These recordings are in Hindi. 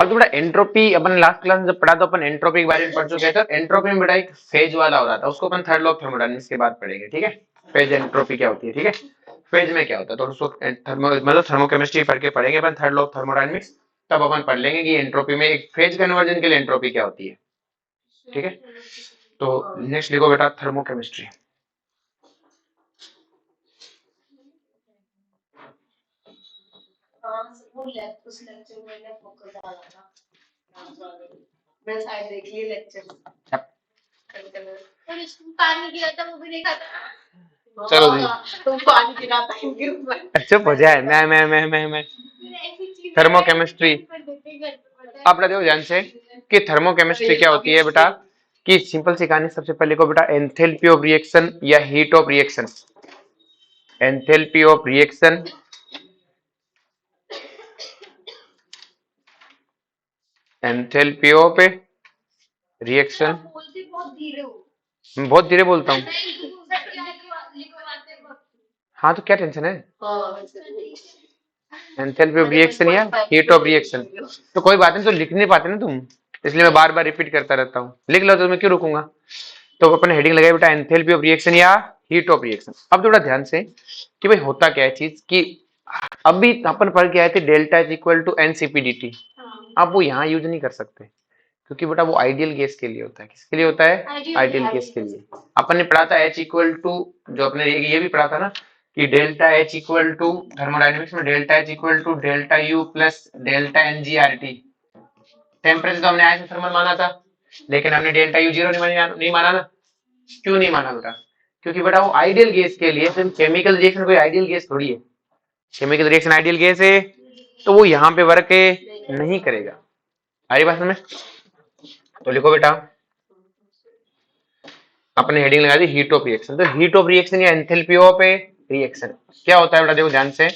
अब तो बेटा एंट्रोपी अपन लास्ट क्लास में जब पढ़ा तो अपन एंट्रोपी के बारे में पढ़ चुके थे। एंट्रोपी में बेटा एक फेज वाला हो रहा था, उसको अपन थर्ड लॉ ऑफ थर्मोडायनामिक्स के बाद पढ़ेंगे, ठीक है। फेज एंट्रोपी क्या होती है, ठीक है, फेज में क्या होता है, तो उसको मतलब थर्मोकेमिस्ट्री पढ़ के पढ़ेंगे अपन थर्ड लॉ ऑफ थर्मोडायनामिक्स। तब अपन पढ़ लेंगे कि एंट्रोपी में एक फेज कन्वर्जन के लिए एंट्रोपी क्या होती है, ठीक है। तो नेक्स्ट लिखो बेटा थर्मोकेमिस्ट्री। उस लेक्चर में मैंने फोकस डाला था, मैं शायद देख ली लेक्चर और इसमें पानी गिरा था, वो भी देखा था। चलो जी, तुम पानी गिरा था, चुप हो जाए। मैं थर्मोकेमिस्ट्री आप देखो ध्यान से कि थर्मोकेमिस्ट्री क्या होती है बेटा, कि सिंपल सी कहानी। सबसे पहले को बेटा एंथैल्पी ऑफ रिएक्शन या heat of reaction, enthalpy of reaction, enthalpy of reaction. बहुत धीरे बोलता हूँ। हाँ तो क्या टेंशन है, एंथैल्पी ऑफ रिएक्शन या हीट ऑफ रिएक्शन। तो कोई बात नहीं, तो लिख नहीं पाते ना तुम, इसलिए मैं बार बार रिपीट करता रहता हूँ। लिख लो तो मैं क्यों रुकूंगा। तो अपन हेडिंग लगाए बेटा एंथैल्पी ऑफ रिएक्शन या हीट ऑफ रिएक्शन। अब थोड़ा ध्यान से कि भाई होता क्या है चीज, कि अभी अपन पढ़ के आए थे डेल्टा इज इक्वल टू एनसीपीडीटी। आप वो यहाँ यूज नहीं कर सकते, क्योंकि बेटा वो आइडियल गैस के लिए होता है। किसके लिए होता है, आइडियल गैस के लिए। अपन ने पढ़ा था एच इक्वल टू, जो अपने ये भी पढ़ा था ना, कि delta H equal to thermodynamics में delta H equal to delta U plus delta ngRT. Temperature तो हमने आइसो थर्मल माना था, लेकिन हमने डेल्टा यू जीरो नहीं माना ना। क्यों नहीं माना बेटा, क्योंकि बेटा वो आइडियल गैस के लिए, केमिकल रिएक्शन कोई आइडियल गैस थोड़ी है। केमिकल रिएक्शन आइडियल गैस है, तो वो यहाँ पे वर्क नहीं करेगा। आ रही बात में। तो लिखो बेटा, अपने हेडिंग लगा दी हीट ऑफ रिएक्शन। तो हीट ऑफ रिएक्शन या एंथैल्पी ऑफ रिएक्शन क्या होता है बेटा, देखो ध्यान से।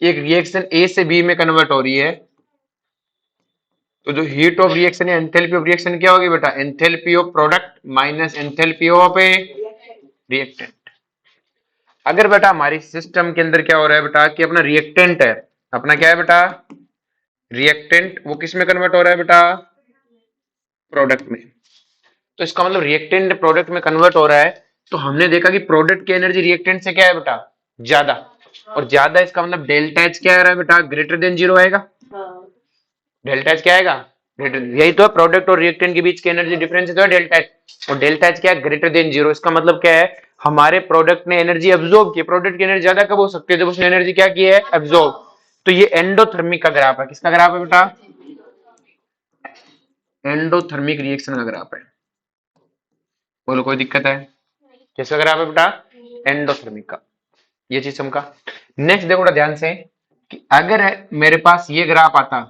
एक रिएक्शन ए से बी में कन्वर्ट हो रही है, तो जो हीट ऑफ रिएक्शन या एंथैल्पी ऑफ रिएक्शन क्या होगी बेटा, enthalpy of product minus enthalpy of reactant. अगर बेटा हमारी सिस्टम के अंदर क्या हो रहा है बेटा, कि अपना रिएक्टेंट है, अपना क्या है बेटा, रिएक्टेंट, वो किस में कन्वर्ट हो रहा है बेटा, प्रोडक्ट में। तो इसका मतलब रिएक्टेंट प्रोडक्ट में कन्वर्ट हो रहा है, तो हमने देखा कि प्रोडक्ट की एनर्जी रिएक्टेंट से क्या है बेटा, ज्यादा। और ज्यादा इसका मतलब डेल्टा एच क्या आ रहा है बेटा, ग्रेटर देन जीरो आएगा। डेल्टा एच क्या आएगा, यही तो है प्रोडक्ट और रिएक्टेंट के बीच की एनर्जी डिफरेंस तो है डेल्टा एच। और डेल्टा एच क्या है, ग्रेटर देन जीरो। इसका मतलब क्या है, हमारे प्रोडक्ट ने एनर्जी एब्जॉर्ब की। प्रोडक्ट की एनर्जी ज्यादा कब हो सकती है, जब उसने एनर्जी क्या की है, एब्जॉर्ब। तो ये एंडोथर्मिक का ग्राफ है। किसका ग्राफ है बेटा, एंडोथर्मिक रिएक्शन का ग्राफ है। बोलो कोई दिक्कत है, किसका ग्राफ है बेटा, एंडोथर्मिक का। ये चीज समझा। नेक्स्ट देखो बेटा ध्यान से, कि अगर मेरे पास ये ग्राफ आता,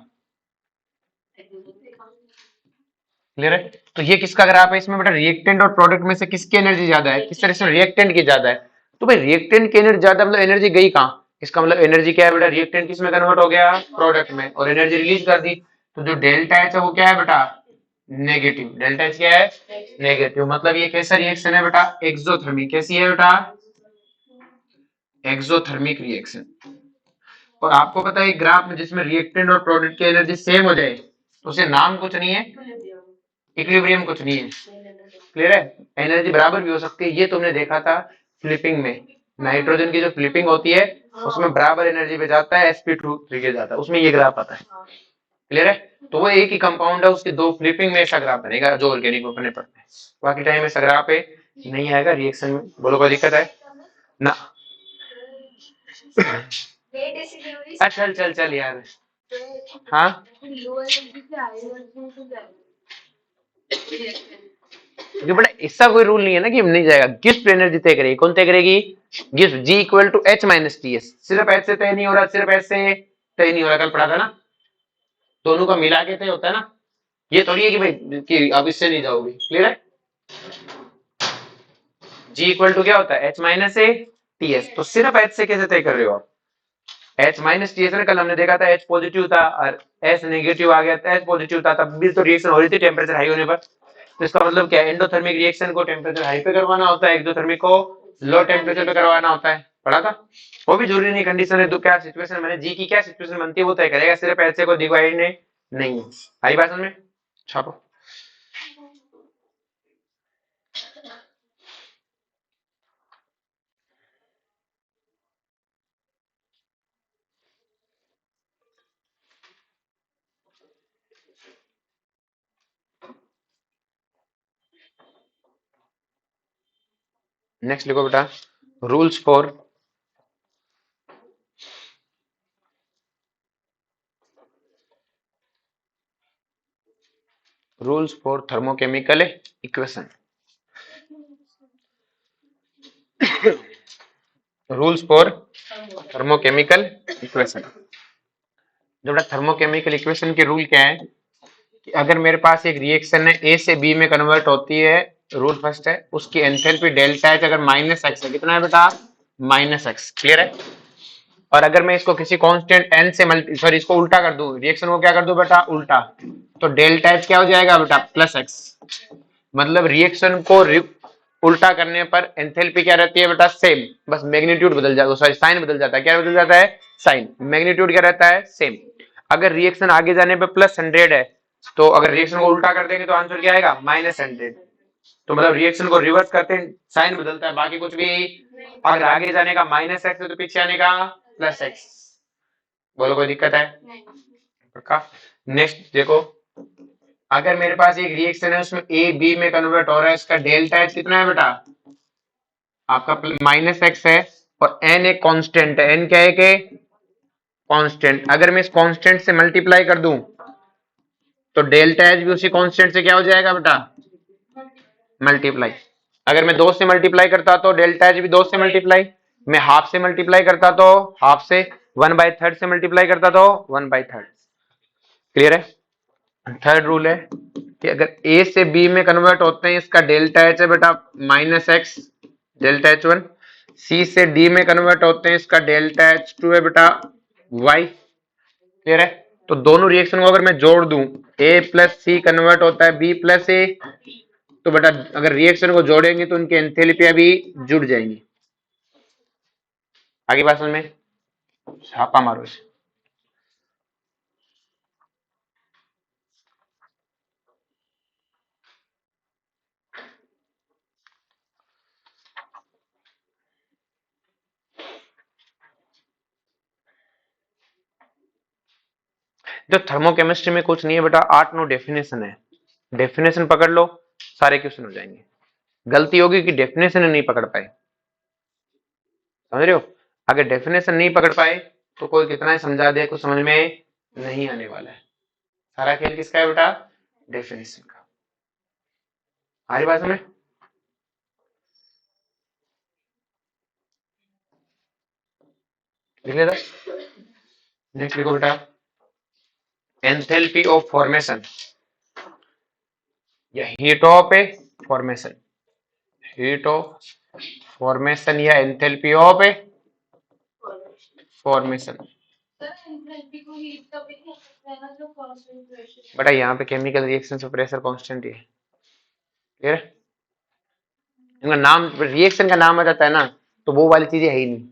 क्लियर है, तो ये किसका ग्राफ है, इसमें बेटा रिएक्टेंट और प्रोडक्ट में से किसकी एनर्जी ज्यादा है, किस तरह से रिएक्टेंट की ज्यादा है। तो भाई रिएक्टेंट की एनर्जी ज्यादा मतलब एनर्जी गई कहां, इसका मतलब एनर्जी क्या है बेटा, रिएक्टेंट किस में कन्वर्ट हो गया, प्रोडक्ट में, और एनर्जी रिलीज कर दी। तो जो डेल्टा एच है वो क्या है बेटा, नेगेटिव। डेल्टा एच क्या है, नेगेटिव। मतलब ये कैसा रिएक्शन है बेटा, एक्सोथर्मिक। कैसी है बेटा, एक्सोथर्मिक रिएक्शन। और आपको पता है ग्राफ में जिसमें रिएक्टेंट और प्रोडक्ट की एनर्जी सेम हो जाए, तो उसे नाम कुछ नहीं है, इक्विलिब्रियम कुछ नहीं है। क्लियर है, एनर्जी बराबर भी हो सकती है। ये तुमने देखा था फ्लिपिंग में, नाइट्रोजन की जो फ्लिपिंग होती है उसमें बराबर एनर्जी पे जाता है, sp2 के जाता है, उसमें ये ग्राफ आता है। क्लियर है, तो वो एक ही कंपाउंड है, उसकी दो फ्लिपिंग में ऐसा ग्राफ बनेगा जो ऑर्गेनिक में पढ़ते हैं। बाकी टाइम ऐसा ग्राफ है नहीं आएगा रिएक्शन में। बोलो कोई दिक्कत है ना। चल चल चल यार, हाँ जो बड़ा ऐसा कोई रूल नहीं है ना कि नहीं जाएगा। गिब्स एनर्जी तय करेगी, कौन तय करेगी, Gibbs. G equal to H minus T S. सिर्फ एच से तय नहीं हो रहा, सिर्फ एच से तय नहीं हो रहा, कल पढ़ा था ना, दोनों का मिला के तय होता है ना। ये थोड़ी है कि भाई कि अब इससे नहीं जाओगे। क्लियर है, जी इक्वल टू क्या होता है, H minus A T S. तो सिर्फ एच से कैसे तय कर रहे हो आप, एच माइनस टी एस में कल हमने देखा था एच पॉजिटिव था और एच नेगेटिव आ गया था, एच पॉजिटिव था तब भी तो रिएक्शन हो रही थी टेम्परेचर हाई होने पर। तो इसका मतलब क्या है, एंडोथर्मिक रिएक्शन को टेम्परेचर हाई पे करवाना होता है, एक्सोथर्मिक को लो टेम्परेचर पे करवाना होता है। पढ़ा था, वो भी जरूरी नहीं कंडीशन है तो क्या सिचुएशन मैंने जी की क्या सिचुएशन बनती है वो तय करेगा, सिर्फ ऐसे को डिवाइड नहीं है। आई बात समझ में? छापो। नेक्स्ट लिखो बेटा, rules for thermochemical equation. Rules for thermochemical equation. जो बेटा थर्मोकेमिकल इक्वेशन के रूल क्या है कि अगर मेरे पास एक रिएक्शन है ए से बी में कन्वर्ट होती है, रूल फर्स्ट है उसकी एंथैल्पी डेल्टा एच अगर माइनस एक्स है, कितना है बेटा माइनस एक्स, क्लियर है। और अगर मैं इसको किसी कांस्टेंट एन से मल्टी सॉरी इसको उल्टा कर दूं, रिएक्शन को क्या कर दूं बेटा उल्टा, तो डेल्टा एच क्या हो जाएगा बेटा प्लस एक्स। मतलब रिएक्शन को उल्टा करने पर एंथैल्पी क्या रहती है बेटा सेम, बस मैग्नीट्यूड बदल जाता है, सॉरी साइन बदल जाता है, क्या बदल जाता है साइन, मैग्नीट्यूड क्या रहता है सेम। अगर रिएक्शन आगे जाने पे प्लस 100 है तो अगर रिएक्शन को उल्टा कर देंगे तो आंसर क्या आएगा माइनस 100। तो मतलब रिएक्शन को रिवर्स करते हैं साइन बदलता है, बाकी कुछ भी। अगर आगे जाने का माइनस एक्स है तो पीछे आने का प्लस एक्स। बोलो कोई दिक्कत है? पक्का। नेक्स्ट देखो, अगर मेरे पास एक रिएक्शन है उसमें ए बी में कन्वर्ट हो रहा है, इसका डेल्टा एच कितना है बेटा आपका माइनस एक्स है, और एन एक कांस्टेंट है, एन क्या है कि कांस्टेंट। अगर मैं इस कांस्टेंट से मल्टीप्लाई कर दूं तो डेल्टा एच भी उसी कांस्टेंट से क्या हो जाएगा बेटा मल्टीप्लाई। अगर मैं 2 से मल्टीप्लाई करता तो डेल्टा एच भी 2 से मल्टीप्लाई, मैं हाफ से मल्टीप्लाई करता तो हाफ से, 1/3 से मल्टीप्लाई करता तो 1/3। क्लियर है? थर्ड रूल है कि अगर ए से बी में कन्वर्ट होते हैं इसका डेल्टा एच है बेटा माइनस एक्स डेल्टा एच 1, सी से डी में कन्वर्ट होते हैं इसका डेल्टा एच 2 है बेटा वाई। क्लियर है? तो दोनों रिएक्शन को अगर मैं जोड़ दूं ए प्लस सी कन्वर्ट होता है बी प्लस ए, तो बेटा अगर रिएक्शन को जोड़ेंगे तो उनकी एंथैल्पियां भी जुड़ जाएंगी। आगे बात समझ में? छापा मारो इसे। जो थर्मोकेमिस्ट्री में कुछ नहीं है बेटा 8-9 डेफिनेशन है, डेफिनेशन पकड़ लो सारे क्वेश्चन हो जाएंगे। गलती होगी कि डेफिनेशन नहीं पकड़ पाए, समझ रहे हो? अगर डेफिनेशन नहीं पकड़ पाए तो कोई कितना ही समझा दे कुछ समझ में नहीं आने वाला है। सारा खेल किसका है बेटा डेफिनेशन का। आ रही बात समझ? लिख लेता। नेक्स्ट लिखो बेटा, एंथैल्पी ऑफ फॉर्मेशन या heat of formation, heat of formation या एंथैल्पी ऑफ फॉर्मेशन। बेटा यहाँ पे केमिकल रिएक्शन से प्रेशर कांस्टेंट ही है, क्लियर है? इनका नाम रिएक्शन का नाम आ जाता है ना तो वो वाली चीजें है ही नहीं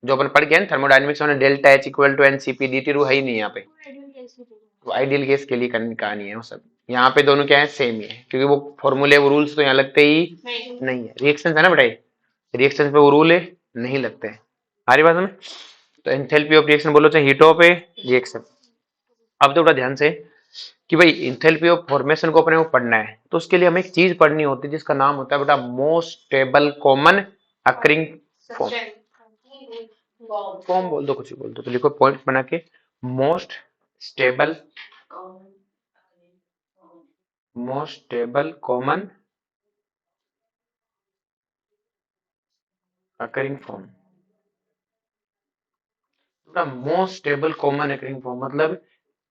जो अपन पढ़ गए ना थर्मोडायनेमिक्स में, delta H equal to NCP DT रू है ही नहीं यहाँ पे। वो आइडियल गैस के लिए कहानी है वो सब। यहाँ पे दोनों क्या है सेम ही है, क्योंकि वो फॉर्मूले वो रूल्स तो यहाँ लगते ही नहीं है। रिएक्शन है ना बेटा, रिएक्शन पे वो रूल नहीं लगते हैं। हमारी बात में तो एंथैल्पी ऑफ रिएक्शन बोलो चाहे हीट ऑफ रिएक्शन। अब तो बड़ा ध्यान से कि भाई एंथैल्पी ऑफ फॉर्मेशन को अपने को पढ़ना है तो उसके लिए हमें एक चीज पढ़नी होती है जिसका नाम होता है बेटा most stable common occurring form. Form बोल दो कुछ भी बोल दो, तो लिखो पॉइंट बना के most stable common occurring form. Most stable common occurring form मतलब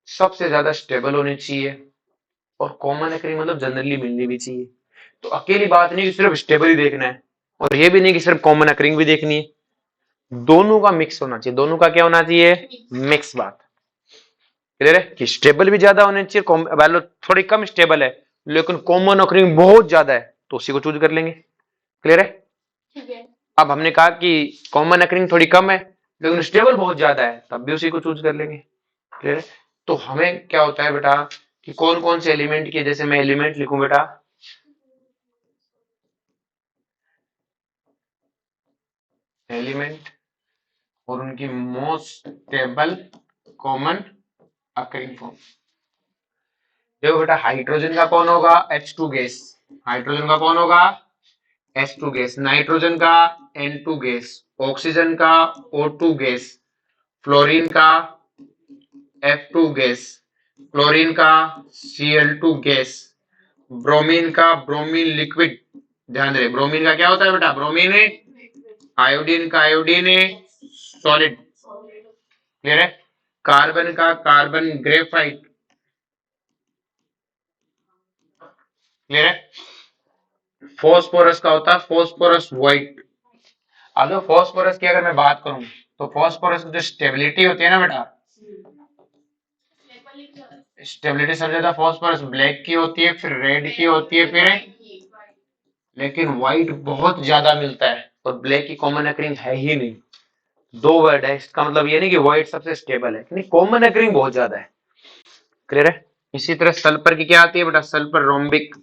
सबसे ज्यादा स्टेबल होनी चाहिए, और कॉमन अकरिंग मतलब जनरली मिलनी भी चाहिए। तो अकेली बात नहीं कि सिर्फ स्टेबल ही देखना है, और ये भी नहीं कि सिर्फ कॉमन अकरिंग भी देखनी है, दोनों का मिक्स होना चाहिए। दोनों का क्या होना चाहिए मिक्स। बात क्लियर है कि स्टेबल भी ज्यादा होने चाहिए, वैल्यू थोड़ी कम स्टेबल है लेकिन कॉमन अकरिंग बहुत ज्यादा है तो उसी को चूज कर लेंगे। क्लियर है? अब हमने कहा कि कॉमन अकरिंग थोड़ी कम है लेकिन स्टेबल बहुत ज्यादा है, तब भी उसी को चूज कर लेंगे। क्लियर है? तो हमें क्या होता है बेटा कि कौन कौन से एलिमेंट की, जैसे मैं एलिमेंट लिखूं बेटा, एलिमेंट और उनकी most stable common occurring form. देखो बेटा हाइड्रोजन का कौन होगा, H2 गैस। हाइड्रोजन का कौन होगा, H2 गैस। नाइट्रोजन का N2 गैस। ऑक्सीजन का O2 गैस। फ्लोरीन का F2 गैस। क्लोरीन का Cl2 गैस। ब्रोमीन का ब्रोमीन लिक्विड। ध्यान रहे ब्रोमीन का क्या होता है बेटा, ब्रोमीन है। आयोडीन का आयोडीन है सॉलिड। क्लियर है? कार्बन का कार्बन ग्रेफाइट। क्लियर है? फॉस्फोरस का होता है फॉस्फोरस व्हाइट। अब फॉस्फोरस की अगर मैं बात करूं तो फॉस्फोरस की जो स्टेबिलिटी होती है ना बेटा, स्टेबिलिटी सब ज्यादा फॉस्फोरस ब्लैक की होती है, फिर रेड की होती है, फिर लेकिन व्हाइट बहुत ज्यादा मिलता है और ब्लैक की कॉमन अकरिंग है ही नहीं। दो वर्ड है, इसका मतलब ये नहीं कि व्हाइट सबसे स्टेबल है, नहीं कॉमन अकरिंग बहुत ज्यादा है। क्लियर है? इसी तरह सल्फर की क्या आती है बेटा, सल्फर रोम्बिक।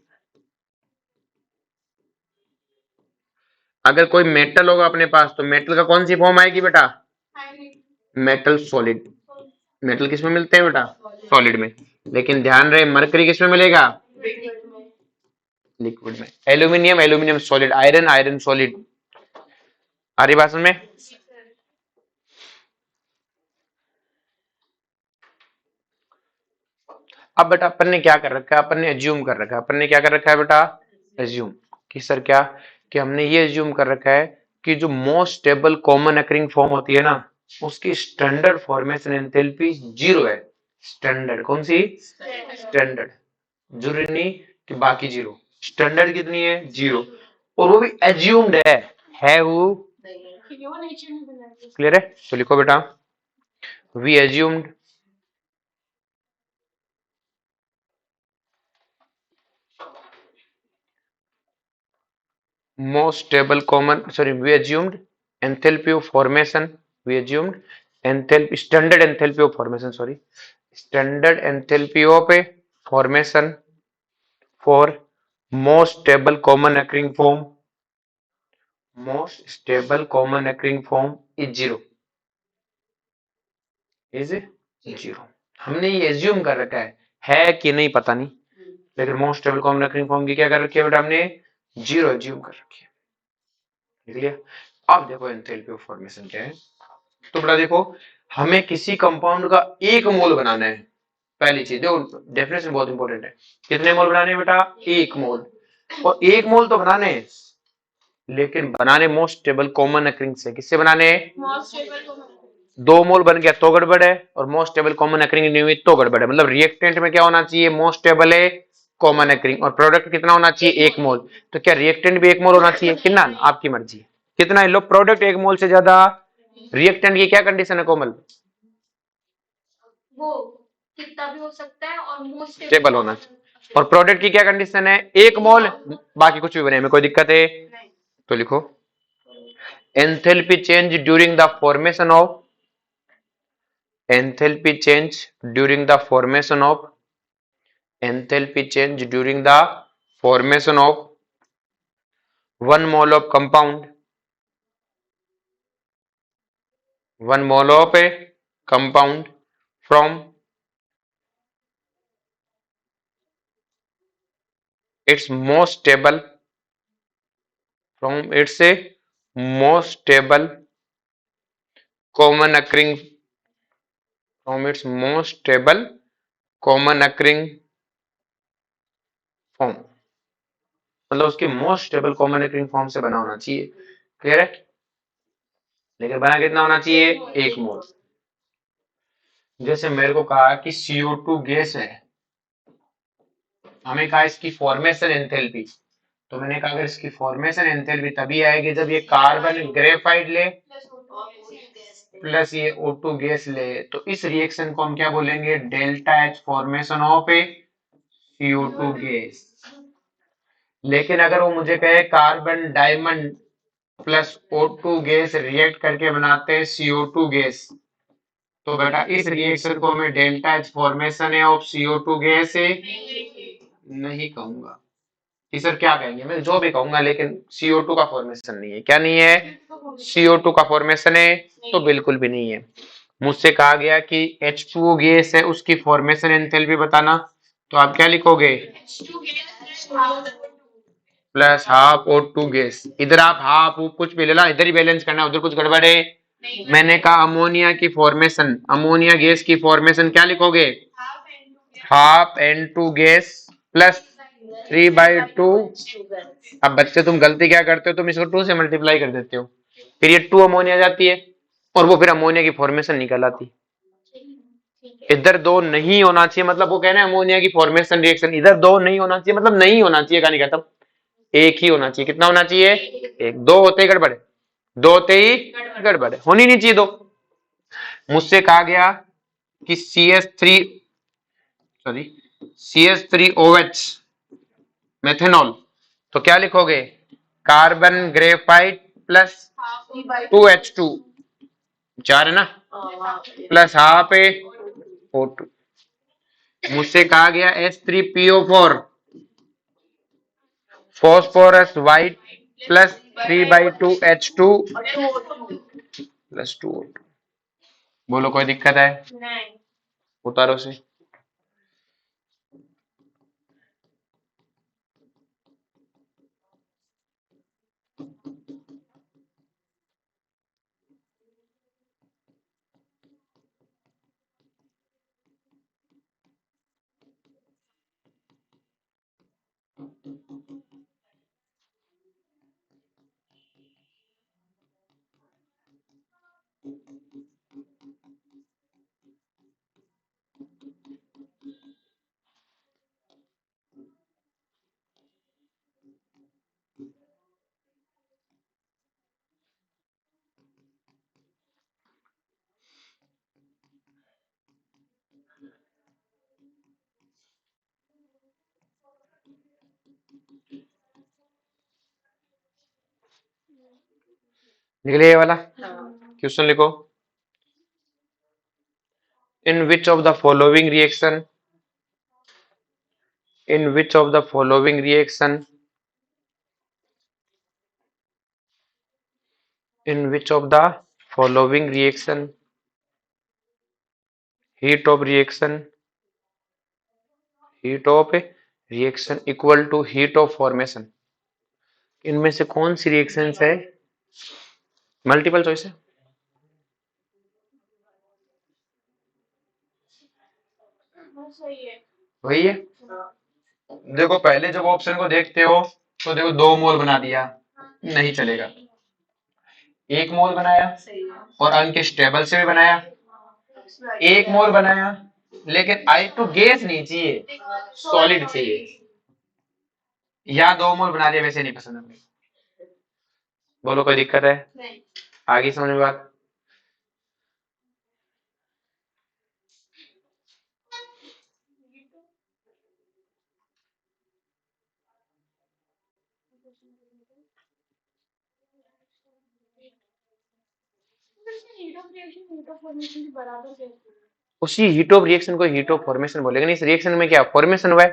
अगर कोई मेटल होगा अपने पास तो मेटल का कौन सी फॉर्म आएगी बेटा, मेटल सॉलिड। मेटल किस में मिलते हैं बेटा, सॉलिड में। लेकिन ध्यान रहे मरकरी किस में मिलेगा, लिक्विड में। Aluminium aluminium solid. Iron iron solid. आ रही बात समझ में? अब बेटा अपन ने क्या कर रखा है, अपन ने एज्यूम कर रखा है, अपन ने क्या कर रखा है बेटा, एज्यूम कि सर क्या, कि हमने ये एज्यूम कर रखा है कि जो most stable common occurring form होती है ना, उसकी स्टैंडर्ड फॉर्मेशन एंथैल्पी जीरो है। स्टैंडर्ड कौन सी, स्टैंडर्ड। जरूरी नहीं कि बाकी जीरो, स्टैंडर्ड कितनी है, जीरो। और वो भी एज्यूम्ड है वो। क्लियर है? तो लिखो बेटा, we assumed most stable common, sorry, we assumed enthalpy of formation, we assumed enthalpy, standard enthalpy of formation, sorry, standard enthalpy of a formation for most stable common occurring form, most stable common occurring form is zero, is zero। हमने ये एज्यूम कर रखा है कि नहीं पता नहीं, लेकिन most stable common occurring form की क्या कर रखी है बेटा, हमने जीरो एज्यूम कर रखी है। लिख लिया? अब देखो एंथैल्पी ऑफ फॉर्मेशन क्या है। तो बेटा देखो, हमें किसी कंपाउंड का एक मोल बनाना है। पहली चीज देखो, डेफिनेशन बहुत इंपॉर्टेंट है। कितने मोल बनाने बेटा, एक मोल। और एक मोल तो बनाने हैं, लेकिन बनाने मोस्ट स्टेबल कॉमन अकरिंग से। किससे बनाने, दो मोल बन गया तो गड़बड़ है, और मोस्ट स्टेबल कॉमन अकरिंग नहीं हुई तो गड़बड़ है। मतलब रिएक्टेंट में क्या होना चाहिए, मोस्ट स्टेबल है कॉमन अकरिंग, और प्रोडक्ट कितना होना चाहिए, एक मोल। तो क्या रिएक्टेंट भी एक मोल होना चाहिए, कितना, आपकी मर्जी कितना है लो। प्रोडक्ट एक मोल से ज्यादा, रिएक्टेंट की क्या कंडीशन है कोमल, वो कितना भी हो सकता है और मोस्ट स्टेबल होना चाहिए। और प्रोडक्ट की क्या कंडीशन है, एक मोल, बाकी कुछ भी बने में कोई दिक्कत है। तो लिखो enthalpy change during the formation of, enthalpy change during the formation of, enthalpy change during the formation of 1 mole of compound, 1 mole of a compound from its most stable, from its a most stable common occurring, from its most stable common occurring form। मतलब उसके most stable common occurring form से बना होना चाहिए। क्लियर है? लेकिन बना कितना होना चाहिए, एक मोल। जैसे मेरे को कहा कि CO2 गैस है, हमें कहा इसकी फॉर्मेशन एंथैल्पी, तो मैंने कहा अगर इसकी फॉर्मेशन एंथैल्पी तभी आएगी जब ये कार्बन ग्रेफाइट ले प्लस ये O2 गैस ले, तो इस रिएक्शन को हम क्या बोलेंगे, delta H formation of A CO2 gas. लेकिन अगर वो मुझे कहे carbon diamond plus O2 gas react करके बनाते हैं CO2 गैस। तो बेटा इस रिएक्शन को मैं डेल्टा एच फॉर्मेशन है ऑफ CO2 गैस है नहीं कहूंगा कि सर क्या कहेंगे, मैं जो भी कहूंगा, लेकिन CO2 का फॉर्मेशन नहीं है। क्या नहीं है? CO2 का फॉर्मेशन है तो बिल्कुल भी नहीं है। मुझसे कहा गया कि H2O गैस है, उसकी फॉर्मेशन एंथैल्पी बताना, तो आप क्या लिखोगे? Plus half O2 gas. इधर आप हाफ कुछ भी लेना, इधर ही बैलेंस करना, उधर कुछ गड़बड़ है। मैंने कहा अमोनिया की फॉर्मेशन, अमोनिया गैस की फॉर्मेशन क्या लिखोगे? Half N2 gas plus 3/2। अब बच्चे तुम गलती क्या करते हो, तुम इसको 2 से मल्टीप्लाई कर देते हो, फिर ये 2 अमोनिया जाती है और वो फिर अमोनिया की फॉर्मेशन निकल आती। इधर 2 नहीं होना चाहिए, मतलब वो कहना है अमोनिया की फॉर्मेशन रिएक्शन, इधर 2 नहीं होना चाहिए मतलब नहीं होना चाहिए, कहानी खत्म। एक ही होना चाहिए। कितना होना चाहिए? एक। 2 होते ही गड़बड़ है, 2 होते ही गड़बड़ है, होनी नहीं चाहिए 2। मुझसे कहा गया कि CH3OH मेथेनॉल, तो क्या लिखोगे? कार्बन ग्रेफाइट प्लस 2H2, 4 है ना, प्लस हाफ है O2। मुझसे कहा गया H3PO4 phosphorus white plus 3/2H2 plus 2O2। बोलो कोई दिक्कत है? नहीं। उतारो से। निकले ये वाला क्वेश्चन लिखो। In which of the following reaction, in which of the following reaction, in which of the following reaction heat of reaction, heat of reaction equal to heat of formation, इनमें से कौन सी रिएक्शंस है? मल्टीपल चॉइस है। वही है। देखो पहले जब ऑप्शन को देखते हो तो देखो 2 मोल बना दिया, नहीं चलेगा। 1 मोल बनाया और अनस्टेबल से भी बनाया, 1 मोल बनाया, लेकिन I2 गैस नहीं चाहिए, सॉलिड चाहिए। या 2 मोल बना दिया, वैसे नहीं पसंद हमें। बोलो कोई दिक्कत है? आगे समझ में बात? उसी हीट ऑफ रिएक्शन को हीट ऑफ फॉर्मेशन बोलेंगे। नहीं, इस रिएक्शन में क्या फॉर्मेशन हुआ है,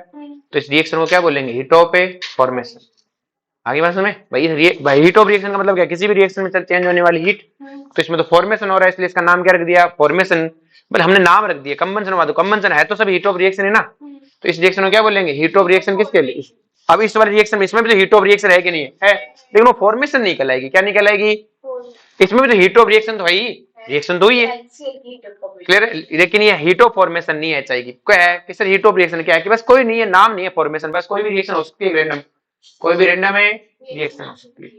तो इस रिएक्शन को क्या बोलेंगे? Heat of formation. आगे बात समझ भाई हीट ऑफ रिएक्शन का मतलब क्या? किसी भी रिएक्शन में चेंज होने वाली हीट, तो इसमें तो फॉर्मेशन हो रहा है, इसलिए इसका नाम क्या रख दिया? फॉर्मेशन। बट हमने नाम रख दिया कंबंशन हुआ, तो कंबंशन है तो सब हीट ऑफ रिएक्शन है ना, तो इस रिएक्शन को क्या बोलेंगे? Heat of reaction. किसके लिए? अब इस वाले रिएक्शन में, इसमें भी तो हीट ऑफ रिएक्शन है कि नहीं है? लेकिन वो फॉर्मेशन नहीं कहलाएगी। क्या नहीं कहलाएगी? इसमें भी तो हीट ऑफ रिएक्शन तो है ही, रिएक्शन तो ही है, क्लियर है? लेकिन ये हीट ऑफ फॉर्मेशन नहीं है चाहिए। क्या है कि सर हीट ऑफ रिएक्शन क्या है? कि बस कोई नहीं है, नाम नहीं है फॉर्मेशन, बस कोई भी रिएक्शन हो सकती है रैंडम, कोई भी रैंडम है रिएक्शन हो सकती है।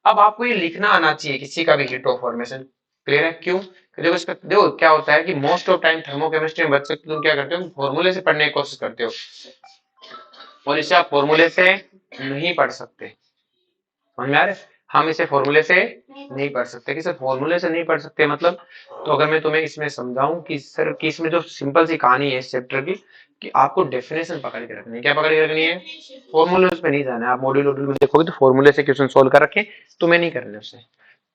अब आपको ये लिखना आना चाहिए किसी का भी हीट ऑफ फॉर्मेशन, क्लियर है? क्यों? देखो इसका देखो क्या होता है कि मोस्ट ऑफ टाइम थर्मोकेमिस्ट्री में बच्चे तुम क्या करते हो, फॉर्मूले से पढ़ने की कोशिश करते हो, और इसे आप फॉर्मूले से नहीं पढ़ सकते। समझ में आ रहा है? हम इसे फॉर्मूले से नहीं पढ़ सकते। कि सर फॉर्मूले से नहीं पढ़ सकते मतलब, तो अगर मैं तुम्हें इसमें समझाऊं कि सर कि इसमें जो सिंपल सी कहानी है इस चैप्टर की, कि आपको डेफिनेशन पकड़ के रखनी है। क्या पकड़ के रखनी है? फॉर्मूले पे नहीं जाना है। आप मॉड्यूल वॉड्यूल में देखोगे तो फॉर्मूले से क्वेश्चन सोल्व कर रखे, तुम्हें नहीं करने उससे,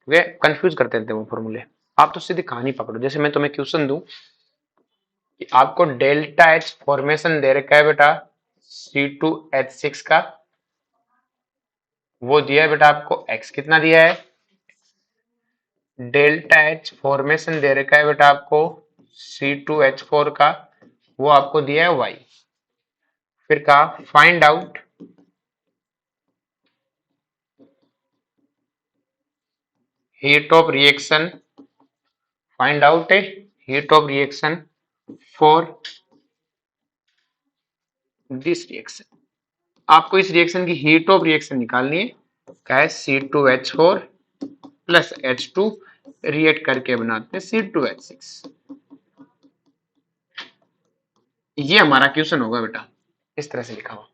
वे कंफ्यूज कर देते हैं वो फॉर्मूले। आप तो सीधी कहानी पकड़ो। जैसे मैं तुम्हें क्वेश्चन दूं कि आपको डेल्टा एच फॉर्मेशन दे रखा है बेटा C2H6 का, वो दिया है बेटा आपको x कितना दिया है, डेल्टा एच फॉर्मेशन दे रखा है बेटा आपको C2H4 का, वो आपको दिया है y। फिर कहा find out heat of reaction, find out a heat of reaction for this reaction। आपको इस रिएक्शन की हीट ऑफ रिएक्शन निकालनी है। क्या है? C2H4 प्लस H2 रिएक्ट करके बनाते हैं C2H6। ये हमारा क्वेश्चन होगा बेटा, इस तरह से लिखा हुआ।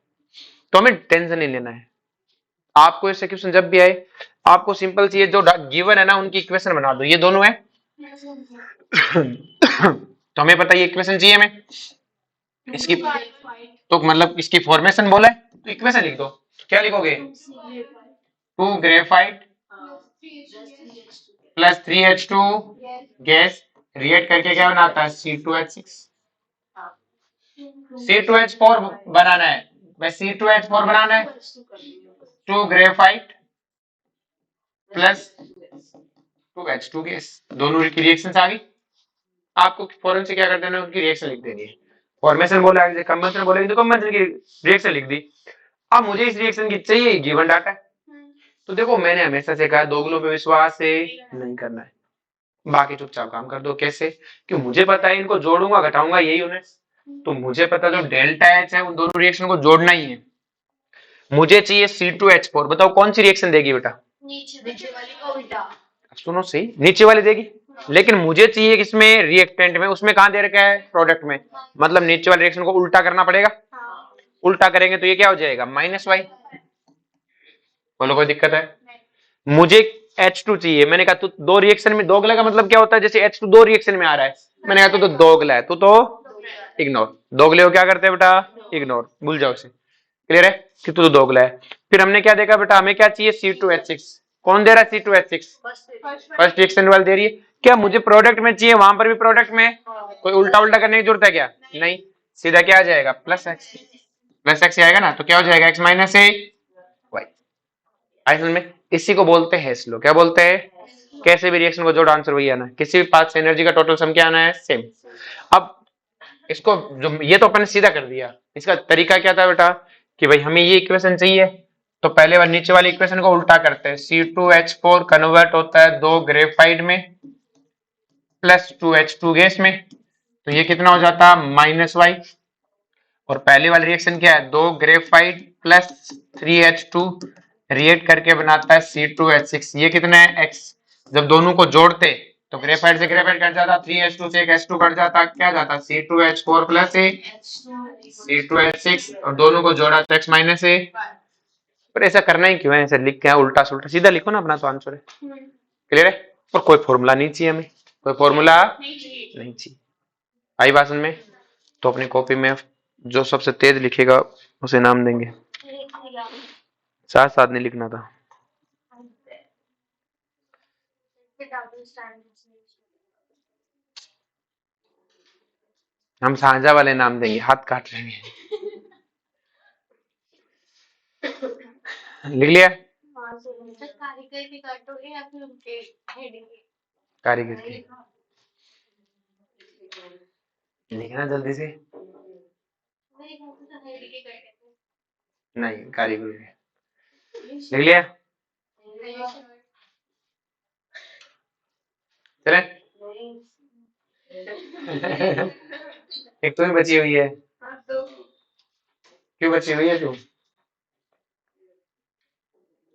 तो हमें टेंशन नहीं लेना है। आपको ऐसे क्वेश्चन जब भी आए, आपको सिंपल चाहिए जो गिवन है ना उनकी इक्वेशन बना दो। ये दोनों है तो हमें पता है ये इक्वेशन चाहिए हमें, इसकी तो मतलब इसकी फॉर्मेशन बोला है तो इक्वेशन लिख दो। क्या लिखोगे? 2 graphite plus 3H2 gas react करके क्या बनाता है? C2H6। C2H4 बनाना है, बस C2H4 बनाना है। 2 ग्रेफाइट प्लस 2H2 गैस, दोनों की रिएक्शन आ गई। आपको फौरन से क्या कर देना है? उनकी रिएक्शन लिख देनी है। फॉर्मेशन बोला है, कंबंशन बोलेगी तो कंबंशन की रिएक्शन लिख दी। अब मुझे इस रिएक्शन की चाहिए गिवन डाटा है, तो देखो मैंने हमेशा से कहा दोगलों पे विश्वास से नहीं करना है, बाकी चुपचाप काम कर दो। कैसे? कि मुझे पता है इनको जोड़ूंगा घटाऊंगा यही उन्हें, तो मुझे पता जो डेल्टा एच है उन दोनों रिएक्शन को जोड़ना ही है। मुझे चाहिए C2H4, बताओ कौन सी रिएक्शन देगी बेटा? नीचे वाली को उल्टा। सुनो सही, नीचे वाली देगी, लेकिन मुझे चाहिए किसमें? रिएक्टेंट में। उसमें कहां दे रखा है? प्रोडक्ट में। मतलब नीचे वाले रिएक्शन को उल्टा करना पड़ेगा। उल्टा करेंगे तो ये क्या हो जाएगा? -y। बोलो कोई दिक्कत है? मुझे H2 चाहिए, मैंने कहा तू दो रिएक्शन में दोगला का मतलब क्या होता है? जैसे H2 दो रिएक्शन में आ रहा है, मैंने कहा तू तो दोगला है, तू तो इग्नोर। दोगले को क्या करते हैं बेटा? इग्नोर, भूल जाओ इसे। क्लियर है कि तू तो दोगला है। फिर हमने क्या देखा बेटा? हमें क्या चाहिए? C2H6। कौन दे रहा है C2H6? फर्स्ट रिएक्शन वाली दे रही है। क्या मुझे प्रोडक्ट में चाहिए? वहां पर भी प्रोडक्ट में। कोई उल्टा उल्टा करने की जरूरत है क्या? नहीं, सीधा क्या आ जाएगा? प्लस एक्स आएगा ना, तो क्या हो जाएगा? x माइनस ए वाई। असल में इसी को बोलते हैं हेस्लो। क्या बोलते हैं? कैसे भी रिएक्शन को जोड़ आंसर वही आना है, किसी भी पाथ से एनर्जी का टोटल सम क्या आना है? सेम। अब इसको जो ये तो अपन सीधा कर दिया, इसका तरीका क्या था बेटा? कि भाई हमें ये इक्वेशन चाहिए, तो पहले वाले नीचे वाली इक्वेशन को उल्टा करते हैं। C2H4 कन्वर्ट होता है 2 ग्रेफाइट में प्लस 2H2 गैस में, तो ये कितना हो जाता? -y। और पहले वाली रिएक्शन क्या है? 2 ग्रेफाइट प्लस 3H2 रिएक्ट करके बनाता है C2H6। ये कितना है? x। जब दोनों को जोड़ते तो ग्रेफाइट से ग्रेफाइट कट जाता, 3H2 से एक H2 कट जाता, क्या जाता? C2H4 प्लस ए C2H6, और दोनों को जोड़ा तो x माइनस ए। पर ऐसा करना ही क्यों है? ऐसा लिख के उल्टा सुल्टा सीधा लिखो ना, अपना तो आंसर है। क्लियर है? और कोई फॉर्मूला नहीं चाहिए हमें, कोई फॉर्मूला नहीं चाहिए। आई बात में? तो अपनी कॉपी में जो सबसे तेज लिखेगा उसे नाम देंगे। साथ साथ नहीं लिखना था। हम साझा वाले नाम देंगे, हाथ काट रहे हैं। लिख लिया? कारीगर की लिखना जल्दी से। नहीं, कारीगर लिख लिया? चले एक तो बची हुई है। क्यों बची हुई है तू?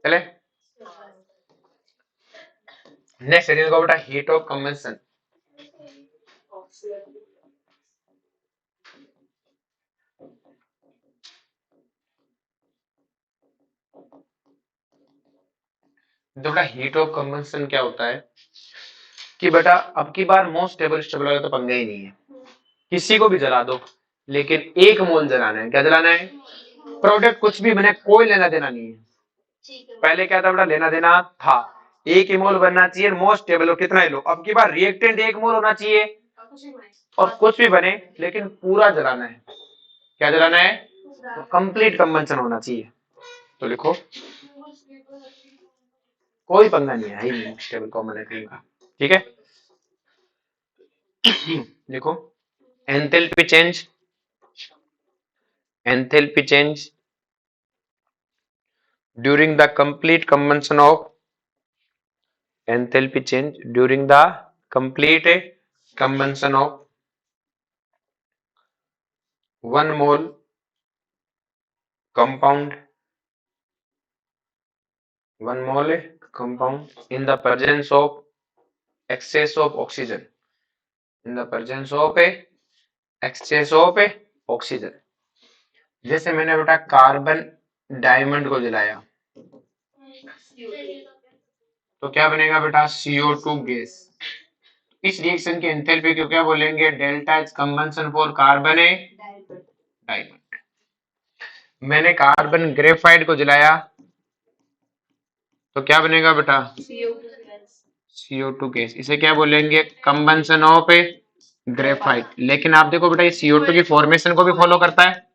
चले नेक्स्ट रीडिंग को बेटा हीट ऑफ कंबंशन। तो बेटा हीट ऑफ कंबंशन क्या होता है कि बेटा अब की बार मोस्ट स्टेबल वाला तो पंगा ही नहीं है। किसी को भी जला दो, लेकिन 1 मोल जलाना है। क्या जलाना है? प्रोडक्ट कुछ भी बने, कोई लेना देना नहीं है। ठीक है। पहले क्या था बेटा? लेना देना था। 1 ही मोल बनना चाहिए, मोस्ट स्टेबल हो कितना ही लो। अब की बार रिएक्टेंट 1 मोल होना चाहिए और कुछ भी बने, लेकिन पूरा जलाना है। क्या जलाना है? तो कंप्लीट कंबंशन होना चाहिए। तो लिखो, कोई पंगा नहीं है, ही नहीं स्टेबल कॉमन एग्रीगेट का। ठीक है, लिखो enthalpy change, enthalpy change during the complete combustion of, enthalpy change during the complete combustion of 1 mole compound, 1 mole compound in the presence of excess of oxygen, in the presence of excess of oxygen। जैसे मैंने बेटा कार्बन डायमंड को जलाया तो क्या बनेगा बेटा? CO2 gas. इस रिएक्शन की एंथैल्पी को क्या बोलेंगे? Delta H combustion for carbon diamond. मैंने कार्बन ग्रेफाइट को जलाया तो क्या बनेगा बेटा? CO2 gas. इसे क्या बोलेंगे? Combustion of graphite. लेकिन आप देखो बेटा, ये CO2 की फॉर्मेशन को भी फॉलो करता है।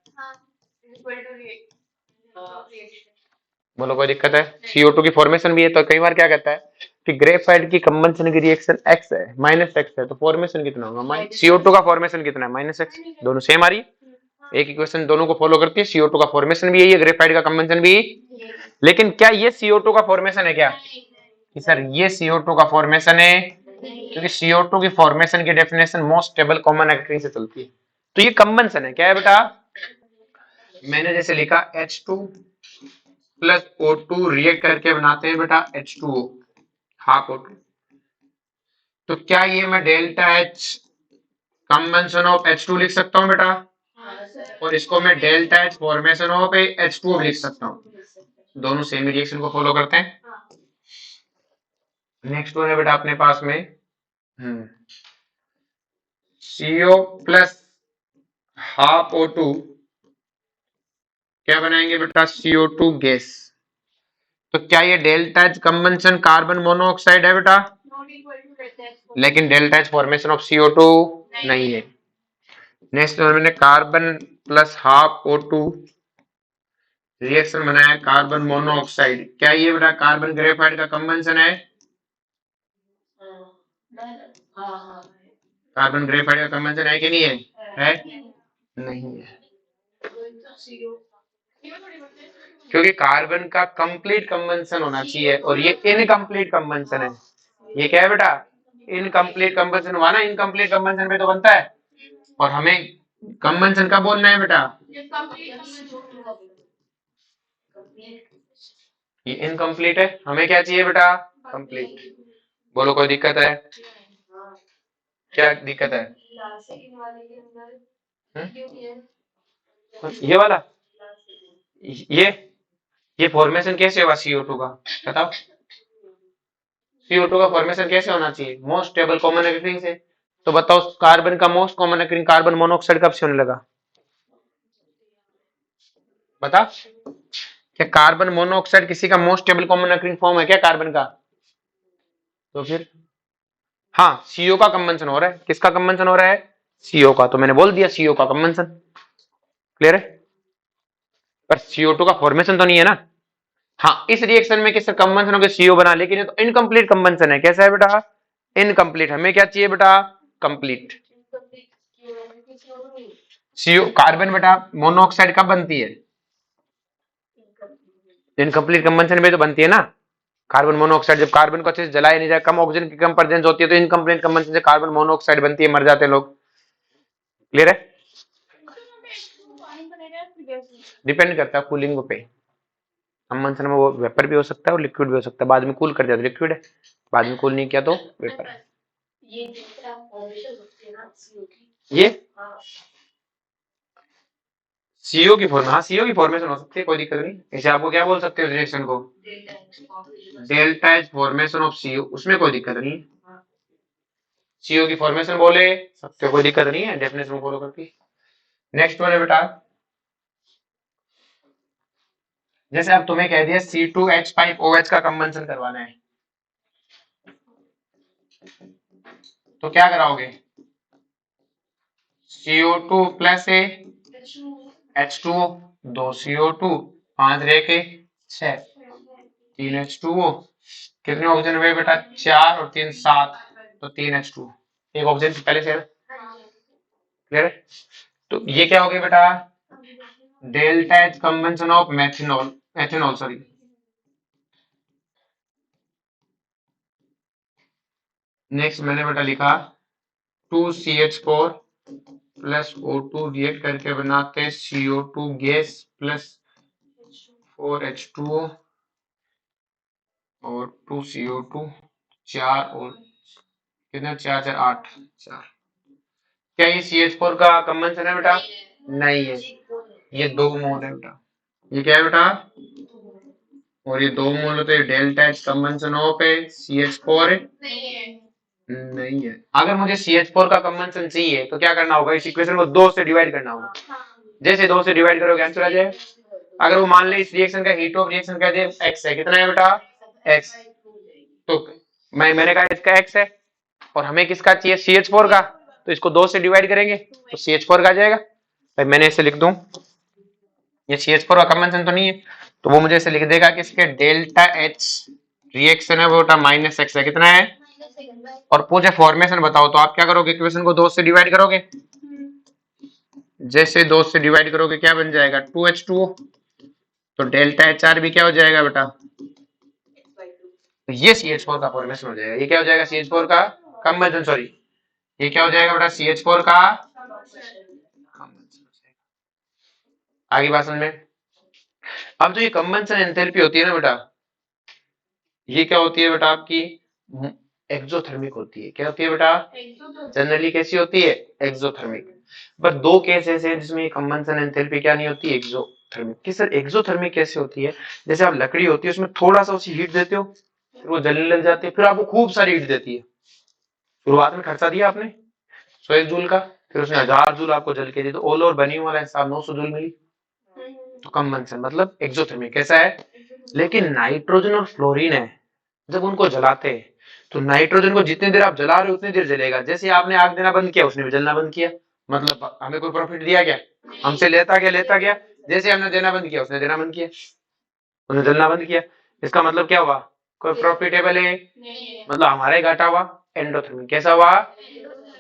बोलो, कोई दिक्कत है? CO2 की फॉर्मेशन भी है। तो कई बार क्या कहता है कि ग्रेफाइट की कंबंशन की रिएक्शन x है, -x है, तो फॉर्मेशन कितना होगा? CO2 का फॉर्मेशन कितना है? -x। दोनों सेम आ रही है, एक इक्वेशन दोनों को फॉलो करती है। CO2 का फॉर्मेशन भी यही है, ग्रेफाइट का कंबंशन भी। लेकिन क्या ये CO2 का फॉर्मेशन है क्या? कि सर ये CO2 का फॉर्मेशन है, क्योंकि CO2 की फॉर्मेशन की definition most stable common acting से चलती है। तो ये कंबंशन है। क्या है बेटा? मैंने जैसे लिखा H2 प्लस O2 रिएक्ट करके बनाते हैं बेटा H2O, हाफ O2। तो क्या ये मैं delta H combustion of H2 लिख सकता हूँ बेटा? और इसको मैं delta H formation of H2O लिख सकता हूँ। दोनों सेम रिएक्शन को फॉलो करते हैं। नेक्स्ट वन है बेटा अपने पास में CO प्लस हाफ O2, क्या बनाएंगे बेटा? CO2 gas. तो क्या ये delta H combustion carbon monoxide है बेटा? लेकिन delta H formation of CO2 नहीं है। नेक्स्ट मैंने carbon plus half O2 reaction बनाया कार्बन मोनोऑक्साइड। क्या ये बेटा कार्बन ग्रेफाइट का कंबंशन है? कार्बन ग्रेफाइट का कंबंशन है कि नहीं है? है? नहीं है, क्योंकि कार्बन का कंप्लीट कंबंशन होना चाहिए और ये इनकम्प्लीट कंबंशन है। ये क्या है बेटा? इनकम्प्लीट कंबंशन हुआ ना, इनकम्प्लीट कंबंशन पे तो बनता है। और हमें कंबंशन कब बोलना है बेटा? ये इनकम्प्लीट है, हमें क्या चाहिए बेटा? कंप्लीट। बोलो, कोई दिक्कत है? क्या दिक्कत है? ये वाला, ये फॉर्मेशन कैसे होगा CO2 का? बताओ, CO2 का फॉर्मेशन कैसे होना चाहिए? मोस्ट स्टेबल कॉमन एक्टिंग से। तो बताओ, कार्बन का most common acting carbon monoxide कब से होने लगा? बता, क्या कार्बन मोनोऑक्साइड किसी का most stable common acting form है क्या कार्बन का? तो फिर हाँ, CO का कंबंशन हो रहा है। किसका कंबंशन हो रहा है? CO का। तो मैंने बोल दिया CO का कंबंशन। क्लियर है? पर CO2 का फॉर्मेशन तो नहीं है ना। हाँ, इस रिएक्शन में किसका कंबंशन होकर CO बना, लेकिन ये तो इनकम्प्लीट कंबंशन है। कैसा है बेटा? इनकम्प्लीट। हमें क्या चाहिए बेटा? कंप्लीट। CO कार्बन बेटा मोनोऑक्साइड कब बनती है? इनकम्प्लीट कंबंशन में तो बनती है ना कार्बन मोनोऑक्साइड। जब कार्बन को अच्छे से जलाया नहीं जाए, कम ऑक्सीजन की कम प्रेजेंस होती है, तो इनकम्प्लीट कंबंशन से कार्बन मोनोऑक्साइड बनती है, मर जाते हैं लोग। क्लियर है? डिपेंड करता है कूलिंग पे। कंबंशन में वो वेपर भी हो सकता है और लिक्विड भी हो सकता है। बाद में कूल कर दिया तो लिक्विड है, बाद में कूल नहीं किया तो वेपर है। ये CO की फॉर्मेशन, हाँ CO की फॉर्मेशन हो सकती है, कोई दिक्कत नहीं। ऐसे आपको क्या बोल सकते हो रिएक्शन को? Delta H formation of CO, उसमें कोई दिक्कत नहीं है। CO की फॉर्मेशन बोले सकते हो, कोई दिक्कत नहीं है, डेफिनेशन फॉलो करती है। नेक्स्ट वन है बेटा, जैसे अब तुम्हें कह दिया C2H5OH का कंबंसन करवाना है, तो क्या कराओगे? CO2 प्लस ए H2O, 2 CO2, 5 रह के 6, 3 H2O, कितने ऑक्सीजन हुए बेटा? 4 और 3 7, तो 3 H2O, एक ऑक्सीजन पहले से क्लियर है। तो ये क्या हो गया बेटा? Delta H combustion of methanol, ethanol sorry. Next मैंने बेटा लिखा 2CH4 प्लस O2 रिएक्ट करके बनाते CO2 गैस प्लस 4H2O और 2CO2, 4 और कितने, 4 4 8, 4। क्या ये CH4 का कंबंसन है बेटा? नहीं है, ये 2 मोल है बेटा। ये क्या है बेटा? और ये 2 मोल है, तो ये डेल्टा H कंबंसन ऑफ है CH4 है, नहीं है। अगर मुझे CH4 का कंबंसन चाहिए तो क्या करना होगा? इस इक्वेशन को 2 से डिवाइड करना होगा। जैसे 2 से डिवाइड करोगे आंसर आ जाएगा। अगर वो मान ले इस रिएक्शन का हीट ऑफ रिएक्शन कह दे x है, कितना है बेटा? x, तो मैंने कहा इसका x है और हमें किसका चाहिए? CH4 का, तो इसको 2 से डिवाइड करेंगे तो CH4 का आ जाएगा। भाई मैंने ऐसे लिख दूं, ये CH4 का कंबंसन तो नहीं है, तो वो मुझे ऐसे लिख देगा कि इसके डेल्टा H रिएक्शन है वो -x है, कितना है? और पूछे फॉर्मेशन बताओ, तो आप क्या करोगे? इक्वेशन को 2 से डिवाइड करोगे, जैसे 2 से डिवाइड करोगे क्या बन जाएगा? 2H2O, तो डेल्टा HR भी क्या हो जाएगा बेटा? तो ये CH4 का फॉर्मेशन हो जाएगा। ये क्या हो जाएगा? CH4 का कंबंसन, सॉरी ये क्या हो जाएगा बेटा? CH4 का कंबंसन। आगे बात समझ में। अब जो ये कंबंसन एंथैल्पी होती है ना बेटा, ये क्या होती है बेटा? आपकी एक्सोथर्मिक होती है। क्या होती है बेटा? जनरली कैसी होती है? एक्सोथर्मिक। बट 2 केस ऐसे हैं जिसमें कंबंसन एंथैल्पी क्या नहीं होती? एक्सोथर्मिक। कि सर एक्सोथर्मिक कैसे होती है? जैसे आप लकड़ी होती है उसमें थोड़ा सा उसी हीट देते हो, फिर वो जलने लग जाती है, फिर आपको खूब सारी हीट देती है। शुरुआत में खर्चा दिया आपने 100 जूल का, फिर उसने 1000 जूल आपको जल के दी, तो ऑल ओवर बनी वाला हिसाब 900 जूल मिली। तो कंबंसन मतलब एक्सोथर्मिक कैसा है? लेकिन नाइट्रोजन और फ्लोरीन है, जब उनको जलाते हैं तो नाइट्रोजन को जितनी देर आप जला रहे हो उतनी देर जलेगा। जैसे आपने आग देना बंद किया उसने भी जलना बंद किया। मतलब हमें कोई प्रॉफिट दिया क्या? हमसे लेता गया। जैसे हमने देना बंद किया उसने देना बंद किया, उसने जलना बंद किया। इसका मतलब क्या हुआ? कोई प्रॉफिटेबल है? मतलब हमारा ही घाटा हुआ। एंडोथर्मिक। कैसा हुआ?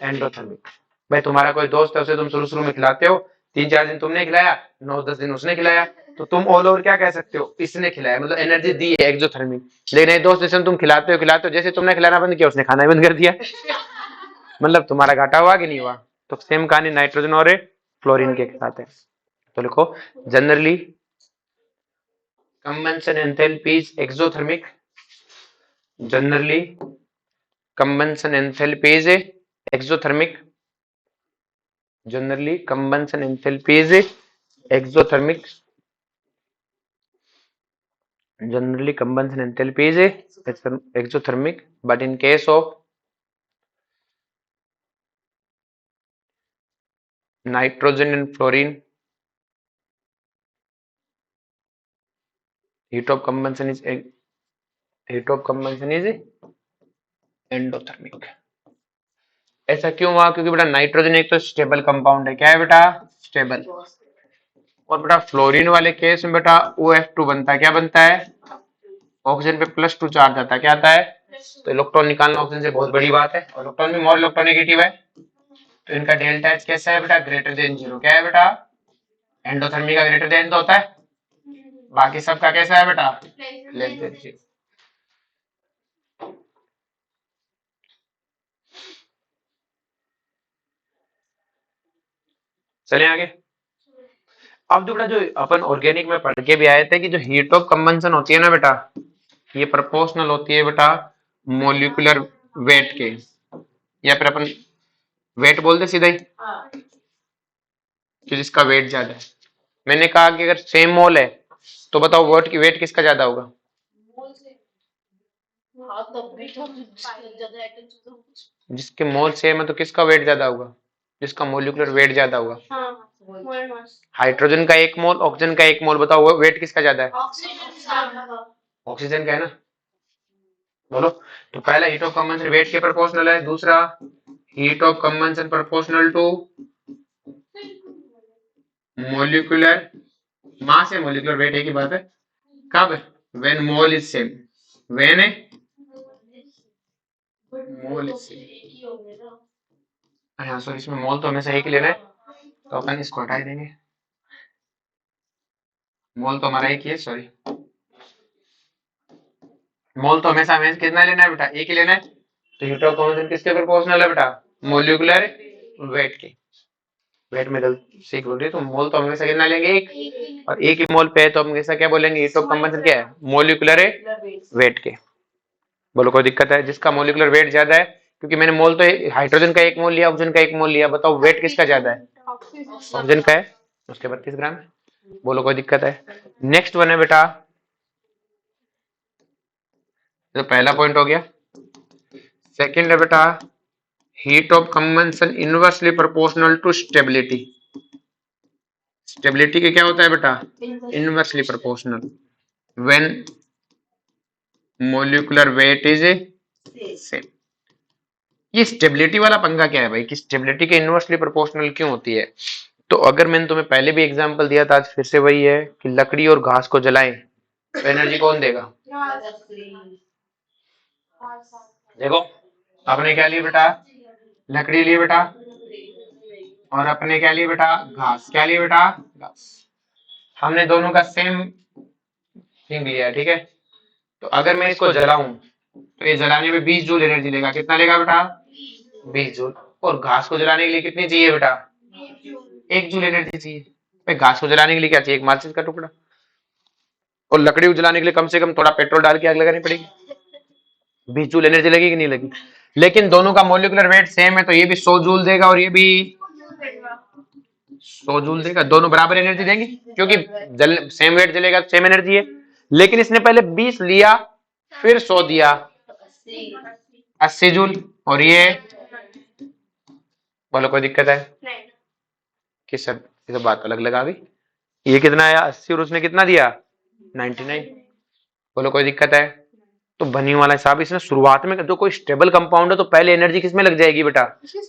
एंडोथर्मिक। भाई तुम्हारा कोई दोस्त है, उसे तुम शुरू शुरू में खिलाते हो, 3 4 दिन तुमने खिलाया, 9 10 दिन उसने खिलाया, तो तुम ऑल ओवर क्या कह सकते हो? इसने खिलाया, मतलब एनर्जी दी है, एक्सोथर्मिक। लेकिन एक दोस्त जैसे तुम खिलाते हो, जैसे तुमने खिलाना बंद किया उसने खाना बंद कर दिया। मतलब तुम्हारा घाटा हुआ कि नहीं हुआ? तो सेम कहानी नाइट्रोजन और फ्लोरीन के साथ है। तो लिखो generally combustion enthalpy is exothermic. Generally combustion enthalpy is exothermic. Generally combustion enthalpy is exothermic. Generally combustion enthalpy is exothermic, but in case of nitrogen and fluorine, heat of combustion is endothermic. ऐसा क्यों हुआ? क्योंकि बेटा नाइट्रोजन एक तो स्टेबल कंपाउंड है। क्या है बेटा? स्टेबल। और बेटा फ्लोरीन वाले केस में बेटा OF2 बनता है। क्या बनता है? ऑक्सीजन पे +2 चार्ज आता है। क्या आता है? तो इलेक्ट्रॉन निकालना ऑक्सीजन से बहुत बड़ी बात है, और इलेक्ट्रॉन भी मोर इलेक्ट्रोनेगेटिव है, तो इनका डेल्टा H कैसा है बेटा? Greater than 0। क्या है बेटा? एंडोथर्मी का ग्रेटर देन तो होता है, बाकी सबका कैसा है बेटा? Less than 0। चले आगे। अब जो बेटा जो अपन ऑर्गेनिक में पढ़ के भी आए थे कि जो हीट ऑफ कंबंशन होती है ना बेटा, ये प्रोपोर्शनल होती है बेटा मोलिकुलर वेट के, या फिर अपन वेट बोलते सीधा ही कि जिसका वेट ज्यादा है। मैंने कहा कि अगर सेम मोल है तो बताओ वेट किसका ज्यादा होगा? जिसके मोल सेम है तो किसका वेट ज्यादा होगा? जिसका मोलिकुलर वेट ज्यादा होगा। हाइड्रोजन का 1 मोल, ऑक्सीजन का 1 मोल, बताओ वो वेट किसका ज्यादा है? ऑक्सीजन का है ना। बोलो। तो पहला हीट ऑफ कंबंशन वेट के प्रोपोर्शनल है, दूसरा heat of combustion proportional to molecular mass है, मोलिकुलर वेट एक ही बात है। कब? When mole is same, when mole is same. हाँ सॉरी, इसमें मोल तो हमेशा एक ही लेना है, तो अपन इसको हटा ही देंगे, मोल तो हमारा एक ही है, सॉरी। मोल तो हमेशा हमें कितना लेना है बेटा? एक ही लेना है। तो हीट ऑफ कंबंशन किसके प्रोपोर्शनल है बेटा? मोलिकुलर वेट के। वेट में गलती सीख बोल रही है, तो मोल तो हमेशा कितना लेंगे? एक। और एक ही मोल पे है तो हम हमेशा क्या बोलेंगे? हीट ऑफ कंबंशन क्या है? मोलिकुलर वेट के। बोलो कोई दिक्कत है? जिसका मोलिकुलर वेट ज्यादा है, क्योंकि मैंने मोल तो हाइड्रोजन का 1 मोल लिया, ऑक्सीजन का 1 मोल लिया, बताओ वेट किसका ज्यादा है? ऑक्सीजन का है, उसके 32 ग्राम है। बोलो कोई दिक्कत है? नेक्स्ट वन है बेटा, तो पहला पॉइंट हो गया। सेकंड है बेटा, heat of combustion inversely proportional to stability. Stability के क्या होता है बेटा? Inversely proportional when molecular weight is same. ये स्टेबिलिटी वाला पंगा क्या है भाई, कि स्टेबिलिटी के इनवर्सली प्रोपोर्शनल क्यों होती है? तो अगर मैंने तुम्हें पहले भी एग्जांपल दिया था, आज फिर से वही है कि लकड़ी और घास को जलाएं तो एनर्जी कौन देगा? देखो, आपने क्या लिया बेटा? लकड़ी लिए बेटा, और अपने क्या लिए बेटा? घास। क्या लिए बेटा? घास। हमने दोनों का सेम थिंग लिया है, ठीक है। तो अगर मैं इसको जलाऊं तो ये जलाने में 20 जूल एनर्जी लेगा। कितना लेगा बेटा? 20 जूल। और घास को जलाने के लिए कितनी चाहिए बेटा? 1 जूल एनर्जी चाहिए। भाई घास को जलाने के लिए क्या चाहिए? एक माचिस का टुकड़ा। और लकड़ी को जलाने के लिए कम से कम थोड़ा पेट्रोल डाल के आग लगानी पड़ेगी। 20 जूल एनर्जी लगेगी कि नहीं लगी? लेकिन दोनों का मोलिकुलर वेट सेम है, तो ये भी 100 जूल देगा और ये भी 100 जूल देगा। दोनों बराबर एनर्जी देंगे, क्योंकि सेम वेट जलेगा, सेम एनर्जी है। लेकिन इसने पहले 20 लिया, फिर 100 दिया, 80 जूल। और ये बोलो कोई दिक्कत है? कि सर ये तो बात अलग लगा गई। ये कितना आया? 80, और उसने कितना दिया? 99। बोलो कोई दिक्कत है? तो बनी वाला हिसाब इसने शुरुआत में, जो कोई स्टेबल कंपाउंड है तो पहले एनर्जी किसमें लग जाएगी बेटा?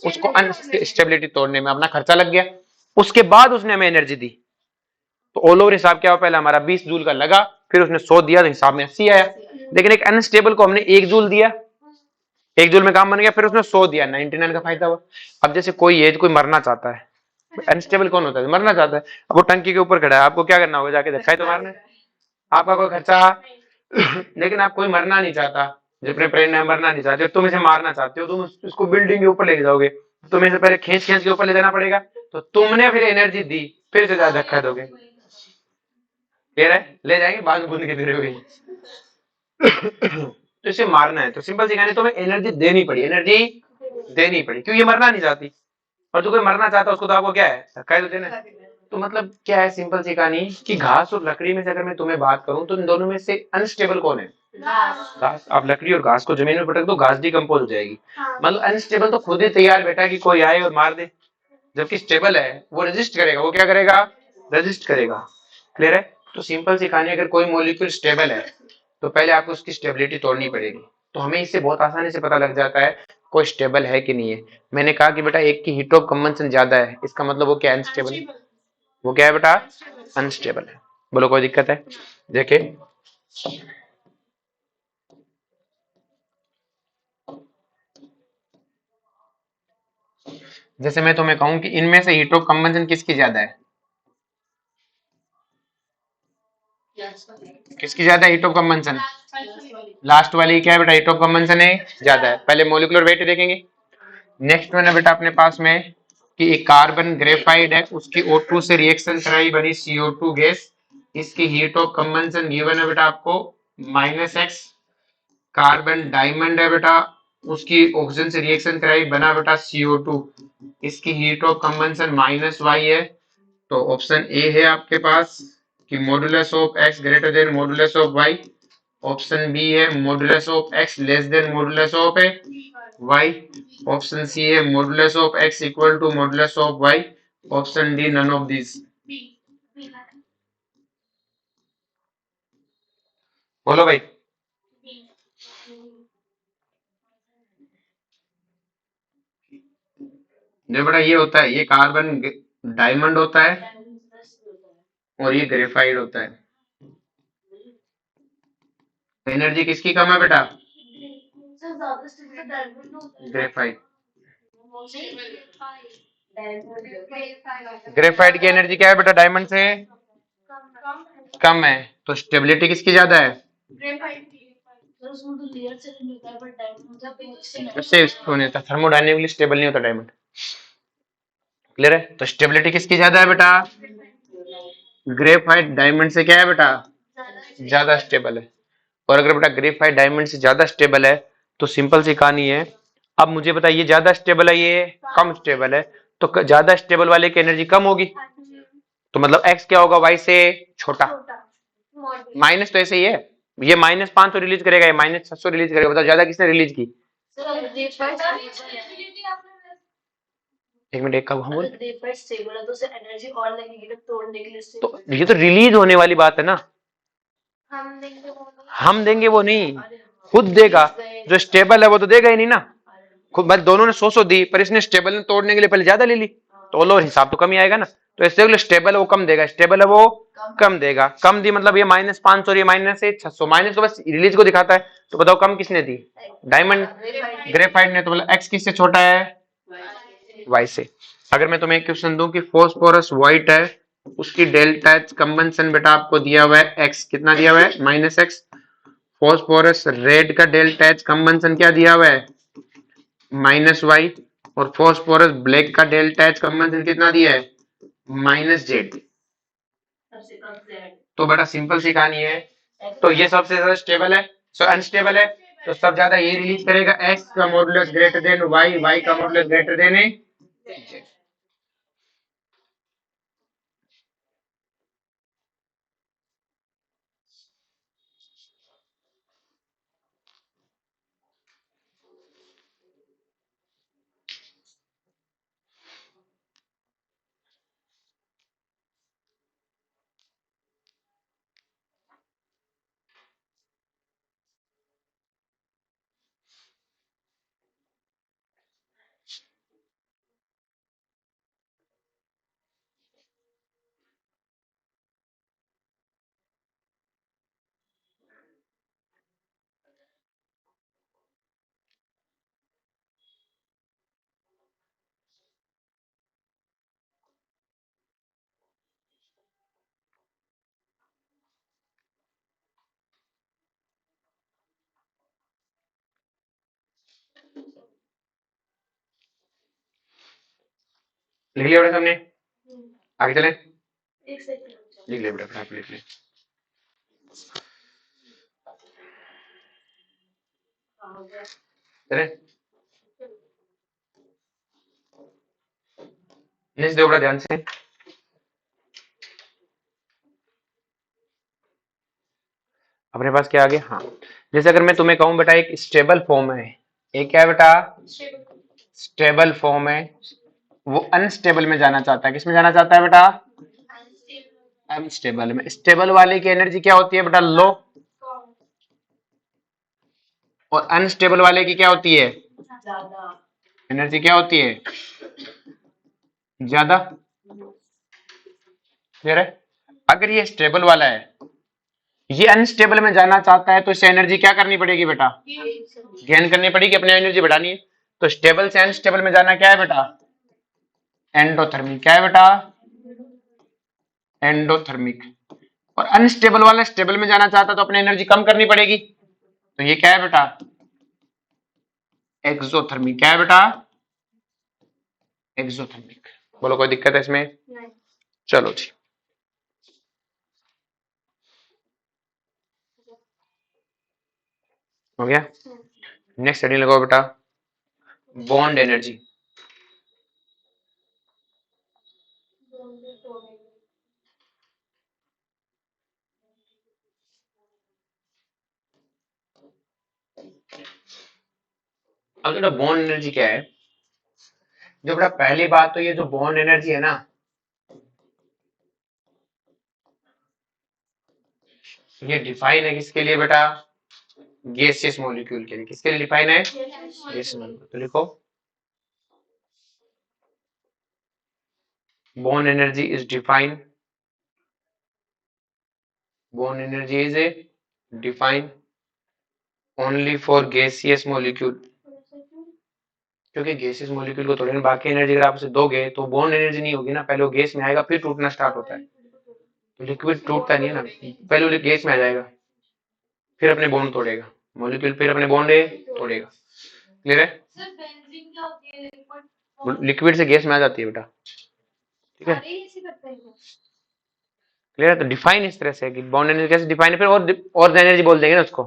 उसको अनस्टेबिलिटी तोड़ने में, अपना खर्चा लग गया। उसके बाद उसने हमें एनर्जी दी। तो ऑल ओवर हिसाब क्या हुआ? पहले हमारा 20 जूल का लगा, फिर उसने 100 दिया, तो हिसाब में 80 आया। लेकिन एक अनस्टेबल को हमने 1 जूल दिया, 1 जूल में काम बन गया, फिर उसने 100 दिया, 99 का फायदा हुआ। अब जैसे कोई मरना चाहता है, अनस्टेबल कौन होता है? मरना चाहता है। अब वो टंकी के ऊपर खड़ा है, आपको क्या करना होगा? जाके धक्का ही तो मारना है, आपका कोई खर्चा। लेकिन आप कोई मरना नहीं चाहता, जिसने प्रेम है, मरना नहीं चाहते, तुम इसे मारना चाहते हो, तुम उसको बिल्डिंग के ऊपर लेके जाओगे, तुम्हें इसे पहले खींच खींच के ऊपर ले जाना पड़ेगा, तो तुमने फिर एनर्जी दी, फिर से ज्यादा धक्का दोगे। क्लियर है? ले जाएंगे बांध बूंद के फिर हुई। तो इसे मारना है, तो सिंपल सी कहानी, तुम्हें एनर्जी देनी पड़ी, एनर्जी देनी पड़ी, क्योंकि ये मरना नहीं चाहती। और जो कोई मरना चाहता है उसको तो आपको क्या है? धक्का ही तो देना है। तो मतलब क्या है सिंपल सी कहानी, कि घास और लकड़ी में से अगर मैं तुम्हें बात करूं तो इन दोनों में से अनस्टेबल कौन है? घास। आप लकड़ी और घास को जमीन में पटक दो, घास डिकम्पोज हो जाएगी। मतलब अनस्टेबल तो खुद ही तैयार बेटा कि कोई आए और मार दे, जबकि स्टेबल है वो रेजिस्ट करेगा। वो क्या करेगा? रेजिस्ट करेगा। क्लियर है? तो सिंपल सी कहानी, अगर कोई मॉलिक्यूल स्टेबल है तो पहले आपको उसकी स्टेबिलिटी तोड़नी पड़ेगी। तो हमें इससे बहुत आसानी से पता लग जाता है कोई स्टेबल है कि नहीं है। मैंने कहा कि बेटा एक की हीट ऑफ कंबंशन ज्यादा है, इसका मतलब वो क्या? अनस्टेबल है। वो क्या है बेटा? अनस्टेबल है। बोलो कोई दिक्कत है? देखिए, जैसे मैं तुम्हें कहूं कि इनमें से हीट ऑफ कंबंशन किसकी ज्यादा है? किसकी ज्यादा हीट ऑफ कंबंशन? लास्ट वाली क्या है बेटा? हीट ऑफ कंबंशन है ज्यादा है। पहले मोलिकुलर वेट देखेंगे। नेक्स्ट वन है बेटा अपने पास में कि एक कार्बन ग्रेफाइड है, उसकी O2 से रिएक्शन कराई, बनी CO2 गैस। इसकी हीट ऑफ कंबंशन गिवन है बेटा आपको -x। कार्बन डायमंड है बेटा, उसकी ऑक्सीजन से रिएक्शन कराई, बना बेटा CO2। इसकी हीट ऑफ कंबंशन -y है। तो ऑप्शन ए है आपके पास कि modulus of x greater than modulus of y। Option B है modulus of x less than modulus of y। Option C है modulus of x equal to modulus of y। Option D none of this. B B बोलो भाई। बी जो बड़ा ये होता है, ये कार्बन डायमंड होता है और ये ग्रेफाइट होता है। एनर्जी किसकी कम है बेटा? ग्रेफाइट। ग्रेफाइट की एनर्जी क्या है बेटा? डायमंड से कम है। तो स्टेबिलिटी किसकी ज्यादा है? उससे क्यों नहीं होता? थर्मोडायनेमिकली स्टेबल नहीं होता डायमंड। क्लियर है? तो स्टेबिलिटी किसकी ज्यादा है बेटा? ग्रेफाइट डायमंड से क्या है बेटा? ज्यादा स्टेबल है। और अगर बेटा ग्रेफाइट डायमंड से ज्यादा स्टेबल है तो सिंपल सी कहानी है। अब मुझे बताइए, ज्यादा स्टेबल है ये कम स्टेबल है, तो ज्यादा स्टेबल वाले की एनर्जी कम होगी, तो मतलब एक्स क्या होगा? वाई से छोटा। माइनस तो ऐसे ही है, ये -500 रिलीज करेगा, ये -600 रिलीज करेगा। बताओ ज्यादा किसने रिलीज की? एक मिनट, एक का बोल। तो ये तो रिलीज होने वाली बात है ना, हम देंगे वो नहीं, खुद देगा। जो स्टेबल है वो तो देगा ही नहीं ना। खुद मतलब दोनों ने 100 दी, पर इसने स्टेबल तोड़ने के लिए पहले ज्यादा ले ली, तो ओलो हिसाब तो कम ही आएगा ना। तो इससे स्टेबल है वो कम देगा, स्टेबल है वो कम देगा। कम दी मतलब ये -500 और ये -600। माइनस तो बस रिलीज को दिखाता है। तो बताओ कम किसने दी? डायमंड, ग्रेफाइट ने। तो मतलब एक्स किससे छोटा है? वाई से। अगर मैं तुम्हें एक क्वेश्चन दूं कि फॉस्फोरस व्हाइट है, उसकी डेल्टा एच कंबंशन बेटा आपको दिया हुआ है एक्स, कितना दिया हुआ है? -x। फॉस्फोरस रेड का डेल्टा एच कंबंशन क्या दिया हुआ है? -y। और फॉस्फोरस ब्लैक का डेल्टा एच कंबंशन कितना दिया है? -z। तो बेटा सिंपल सी कहानी है। तो ये सबसे ज्यादा स्टेबल है, सो अनस्टेबल है, तो सब ज्यादा ये रिलीज करेगा। एक्स का modulus greater than y, y का मॉडुलस ग्रेटर देन z। लिख लिया बेटा सबने? आगे चले? लिख ले बेटा, फटाफट लिख ले। चले लिख दो बेटा ध्यान से। अपने पास क्या आ गया? हाँ, जैसे अगर मैं तुम्हें कहूं बेटा एक स्टेबल फॉर्म है, एक क्या है बेटा? स्टेबल फॉर्म है, वो अनस्टेबल में जाना चाहता है। किसमें जाना चाहता है बेटा? अनस्टेबल में। स्टेबल वाले की एनर्जी क्या होती है बेटा? लो। और अनस्टेबल वाले की क्या होती है? एनर्जी क्या होती है? ज्यादा। क्लियर है? अगर ये स्टेबल वाला है, ये अनस्टेबल में जाना चाहता है, तो इससे एनर्जी क्या करनी पड़ेगी बेटा? गेन करनी पड़ेगी, अपनी एनर्जी बढ़ानी है। तो स्टेबल से अनस्टेबल में जाना क्या है बेटा? एंडोथर्मिक। क्या है बेटा? एंडोथर्मिक। और अनस्टेबल वाला स्टेबल में जाना चाहता है, तो अपनी एनर्जी कम करनी पड़ेगी। तो ये क्या है बेटा? एक्सोथर्मिक। क्या है बेटा? एक्सोथर्मिक। बोलो कोई दिक्कत है इसमें? चलो जी, हो गया। नेक्स्ट हेडिंग लगाओ बेटा, बॉन्ड एनर्जी। अब बेटा बॉन्ड एनर्जी क्या है? जो बेटा पहली बात तो ये जो बॉन्ड एनर्जी है ना, ये डिफाइन है किसके लिए बेटा? गैसियस मॉलिक्यूल के लिए। किसके लिए डिफाइन है? Gaseous molecule. तो लिखो bond energy is defined, bond energy is a defined only for gaseous molecule, क्योंकि गैसियस मॉलिक्यूल को थोड़ी बाकी एनर्जी अगर आप उसे दोगे तो बॉन्ड एनर्जी नहीं होगी ना, पहले वो गैस में आएगा फिर टूटना स्टार्ट होता है। तो लिक्विड टूटता नहीं है ना, पहले वो गैस में आ जाएगा फिर अपने बॉन्ड तोड़ेगा मॉलिक्यूल, फिर अपने बॉन्ड तोड़ेगा। क्लियर है? लिक्विड से गैस में आ जाती है बेटा, ठीक है? क्लियर है? तो डिफाइन इस तरह से कि बॉन्ड एनर्जी कैसे डिफाइन है, फिर और एनर्जी बोल देंगे ना उसको।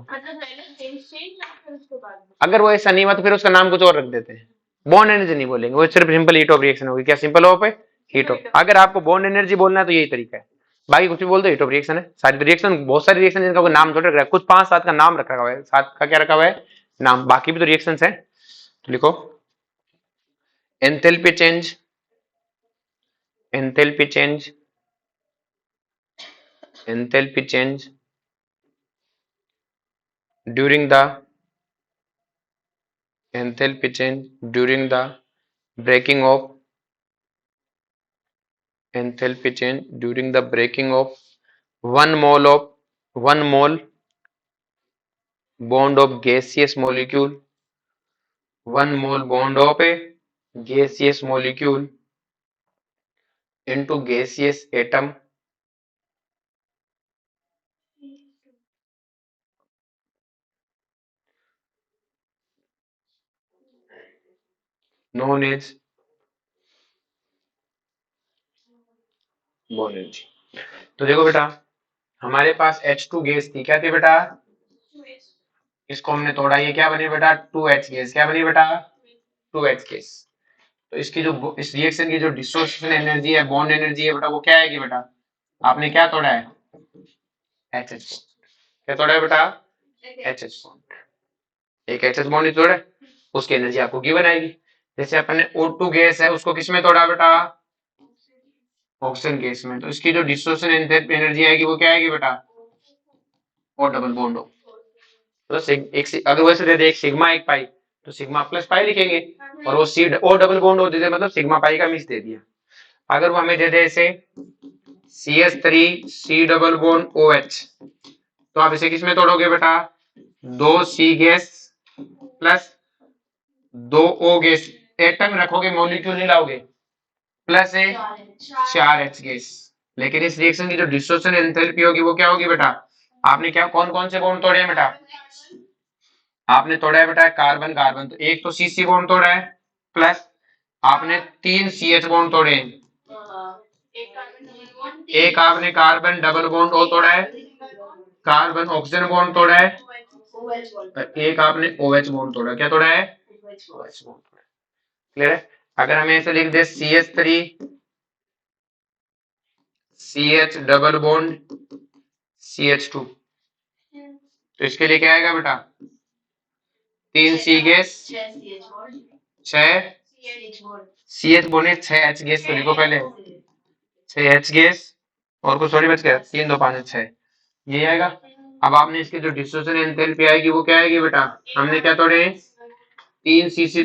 अगर वो ऐसा नहीं हुआ तो फिर उसका नाम कुछ और रख देते हैं, बॉन्ड एनर्जी नहीं बोलेंगे, वो सिर्फ सिंपल हीट ऑफ रिएक्शन होगी। क्या सिंपल हो पे? Heat of. अगर आपको बॉन्ड एनर्जी बोलना है तो यही तरीका है, बाकी कुछ भी बोल दो हीट ऑफ रिएक्शन है। सारी रिएक्शन, बहुत सारी रिएक्शन जिनका कोई नाम थोड़ा रखा है, कुछ 5-7 का नाम रखा हुआ है, 7 का क्या रखा हुआ है? नाम। बाकी भी तो रिएक्शंस है। तो लिखो enthalpy change, enthalpy change, enthalpy change during the enthalpy change during the breaking of enthalpy change during the breaking of 1 mole bond of gaseous molecule, 1 mole bond of a gaseous molecule into gaseous atom known as bond energy। तो देखो बेटा, हमारे पास H2 गैस थी, क्या थी बेटा? इसको हमने तोड़ा, ये क्या बनी बेटा? 2H gas. क्या बनी बेटा? 2H gas. तो इसकी जो इस रिएक्शन की जो डिसोसिएशन एनर्जी है, बॉन्ड एनर्जी है बेटा, वो क्या आएगी बेटा? आपने क्या तोड़ा है? एचएच। क्या तोड़ा है बेटा? HH bond. एक एचएच बॉन्ड तोड़ा है, उसकी एनर्जी आपको गिवन आएगी। जैसे अपने O2 गैस है, उसको किसमें तोड़ा बेटा? ऑक्सीजन गैस में। तो इसकी जो डिसोसिएशन एनर्जी आएगी वो क्या आएगी बेटा? O डबल बॉन्ड हो। तो एक अगर वैसे दे दे एक सिग्मा एक पाई, तो सिग्मा प्लस पाई लिखेंगे, और वो सी O डबल बॉन्ड हो दे दे मतलब सिग्मा पाई का मिस दे दिया। अगर वो हमें दे दे ऐसे CH3 C double bond OH, तो आप इसे किसमें तोड़ोगे बेटा? 2C gas plus 2O gas, atom रखोगे मॉलिक्यूल नहीं लाओगे, प्लस 4H गैस। लेकिन इस रिएक्शन की जो डिसोसिएशन एंथैल्पी होगी वो क्या होगी बेटा? आपने क्या कौन कौन से बॉन्ड तोड़े हैं बेटा? आपने तोड़ा है बेटा कार्बन कार्बन, तो एक तो CC बॉन्ड तोड़ा है, प्लस आपने 3 CH बॉन्ड तोड़े हैं, एक आपने कार्बन डबल बॉन्ड ओ तोड़ा है, कार्बन ऑक्सीजन बॉन्ड तोड़ा है, एक आपने OH बॉन्ड तोड़ा। क्या तोड़ा है? OH बॉन्ड तोड़ा। क्लियर है? अगर हमें ऐसे लिख दे CH3 CH double bond CH2, तो इसके लिए क्या आएगा बेटा? 3C gas 6 CH bond 6H gas. तो लिखो पहले 6H गैस, और कुछ थोड़ी बच गया, 3 2 5 6, ये आएगा। अब आपने इसकी जो डिसोसिएशन एंथैल्पी आएगी वो क्या आएगी बेटा? हमने क्या तोड़े? 3 CC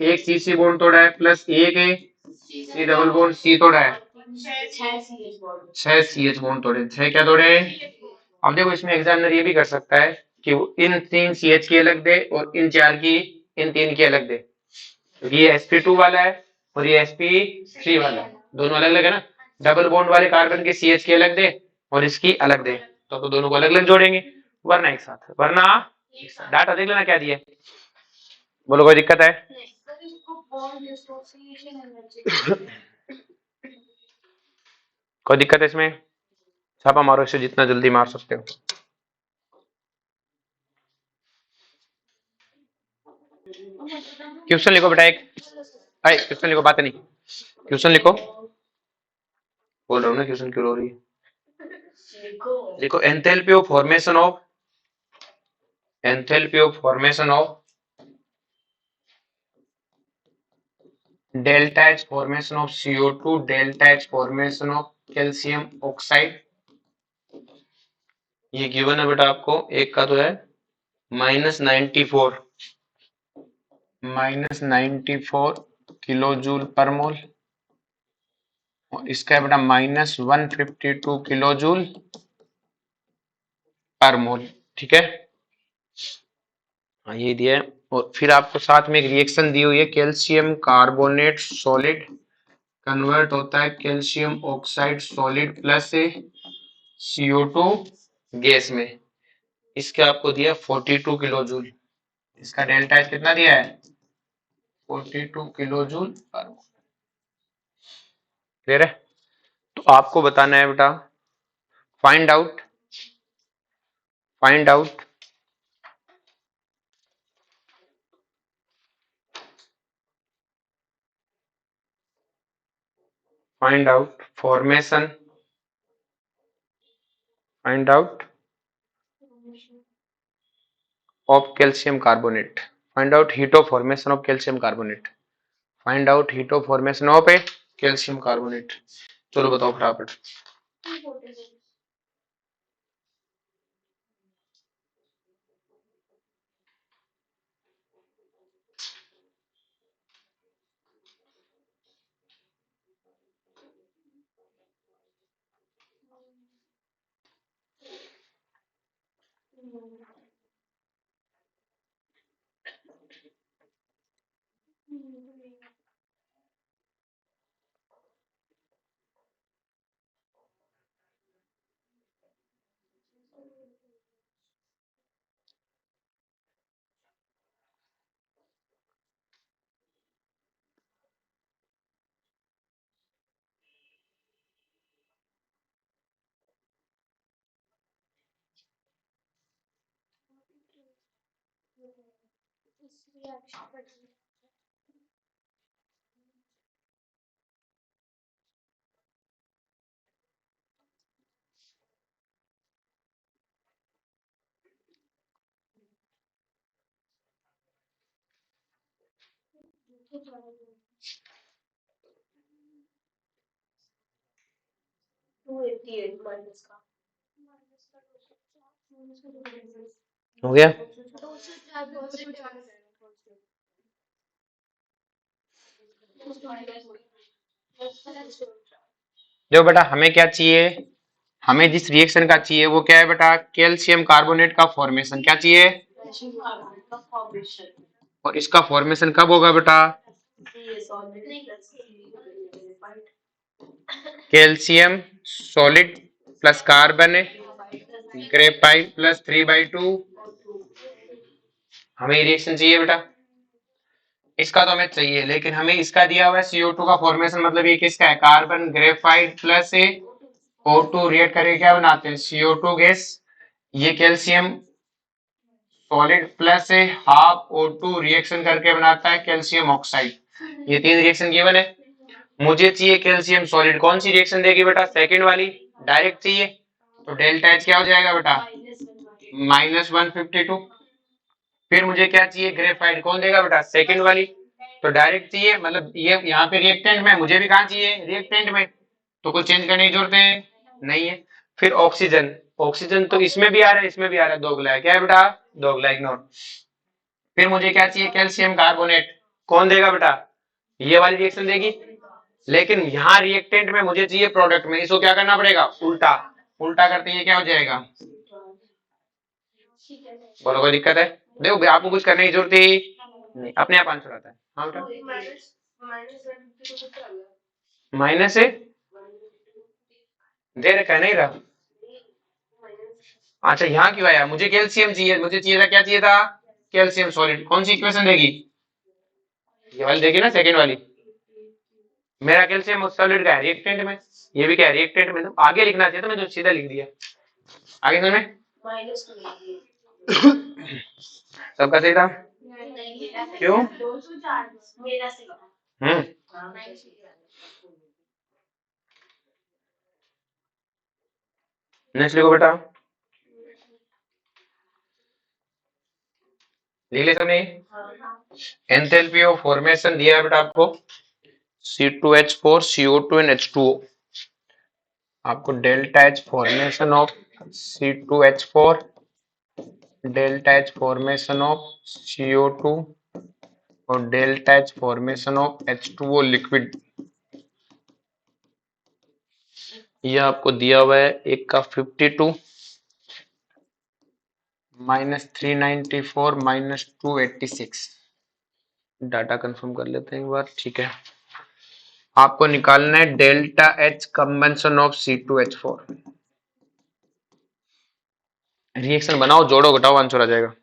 एक CC बॉन्ड तोड़ा है, प्लस एक C डबल बॉन्ड C तोड़ा है, 6 CH बॉन्ड तोड़े। 6 क्या तोड़े? अब देखो इसमें एग्जामिनर ये भी कर सकता है कि वो इन 3 CH की अलग दे और इन 4 की, इन 3 की अलग दे। ये sp2 वाला है और ये sp3 वाला है, दोनों अलग अलग है ना। डबल बॉन्ड वाले कार्बन के CH की अलग दे और इसकी अलग दे, तो दोनों को अलग अलग जोड़ेंगे, वरना एक साथ। वरना डाटा देख लेना क्या दिया, बोलो कोई दिक्कत है? कोई दिक्कत है इसमें? छापा मारो इसे जितना जल्दी मार सकते हो। क्वेश्चन लिखो बेटा एक, अरे क्वेश्चन लिखो, बात नहीं, क्वेश्चन लिखो। बोल रहा हूँ ना क्वेश्चन क्यों हो रही है? लिखो enthalpy of formation of, enthalpy of formation of delta H formation of CO2, delta H formation of calcium oxide, ये गिवन है बेटा आपको, एक का तो है -94 किलो जूल पर मोल, और इसका है बेटा -152 किलो जूल पर मोल। ठीक है, हाँ ये दिया है। और फिर आपको साथ में एक रिएक्शन दी हुई है, कैल्शियम कार्बोनेट सॉलिड कन्वर्ट होता है calcium oxide solid plus CO2 gas में। इसका आपको दिया 42 किलो जूल, इसका डेल्टा एच कितना दिया है 42 किलो जूल पर मोल। क्लियर है? तो आपको बताना है बेटा, find out find out find out formation find out of calcium carbonate, find out heat of formation of calcium carbonate, find out heat of formation of A calcium carbonate. चलो बताओ फटाफट। हो गया? देखो बेटा, हमें क्या चाहिए, हमें जिस रिएक्शन का चाहिए वो क्या है बेटा, कैल्शियम कार्बोनेट का फॉर्मेशन। क्या चाहिए? और इसका फॉर्मेशन कब होगा बेटा? Calcium solid plus carbon graphite plus 3/2। हमें रिएक्शन चाहिए बेटा, इसका तो हमें चाहिए, लेकिन हमें इसका दिया हुआ है CO2 का फॉर्मेशन, मतलब ये किसका है, carbon graphite plus O2 react करके क्या बनाते हैं, CO2 गैस। ये calcium solid plus ½ O2 reaction करके बनाता है कैल्शियम ऑक्साइड। ये 3 रिएक्शन गिवन है। मुझे चाहिए कैल्शियम सॉलिड, कौन सी रिएक्शन देगी बेटा, सेकंड वाली, डायरेक्ट चाहिए। तो डेल्टा एच क्या हो जाएगा बेटा, -152। फिर मुझे क्या चाहिए, ग्रेफाइट, कौन देगा बेटा, सेकंड वाली। तो डायरेक्ट चाहिए, मतलब ये यहाँ पे रिएक्टेंट में, मुझे भी कहाँ चाहिए, रिएक्टेंट में, तो कुछ चेंज करने की जरूरत है नहीं है। फिर ऑक्सीजन, ऑक्सीजन तो इसमें भी आ रहा है, इसमें भी आ रहा है, दोगला है, क्या है बेटा, दोगला, इग्नोर। फिर मुझे क्या चाहिए, कैल्शियम कार्बोनेट, कौन देगा बेटा, ये वाली रिएक्शन देगी। लेकिन यहाँ रिएक्टेंट में मुझे चाहिए प्रोडक्ट में, इसको क्या करना पड़ेगा, उल्टा, उल्टा करते ये क्या हो जाएगा, बोलो कोई दिक्कत है? देखो आपको कुछ करने की जरूरत ही नहीं, अपने आप आंसर आता है। हाँ बेटा, माइनस है, दे रखा है, नहीं रहा। अच्छा यहाँ क्यों आया, मुझे कैल्शियम चाहिए, मुझे चाहिए था, क्या चाहिए था, कैल्शियम सॉलिड। कौन सी इक्वेशन देगी, ये वाली देगी ना, सेकंड वाली। मेरा कैल्शियम सॉलिड का है रिएक्टेंट में, ये भी क्या है रिएक्टेंट में, तो आगे लिखना चाहिए, तो मैं तो सीधा लिख दिया। आगे समझ में? सबका सही था? क्यों? नेक्स्ट लिखो बेटा, लिख ले सबने। एंथैल्पी ऑफ फॉर्मेशन दिया है बेटा आपको, C2H4 CO2 and H2O। आपको delta H formation of C2H4 delta H formation of CO2 और delta H formation of H2O liquid. यह आपको दिया हुआ है, एक का 52 -394 -286। डाटा कंफर्म कर लेते हैं एक बार, ठीक है। आपको निकालना है delta H combustion of C2H4। Reaction बनाओ, जोड़ो घटाओ, आंसर आ जाएगा।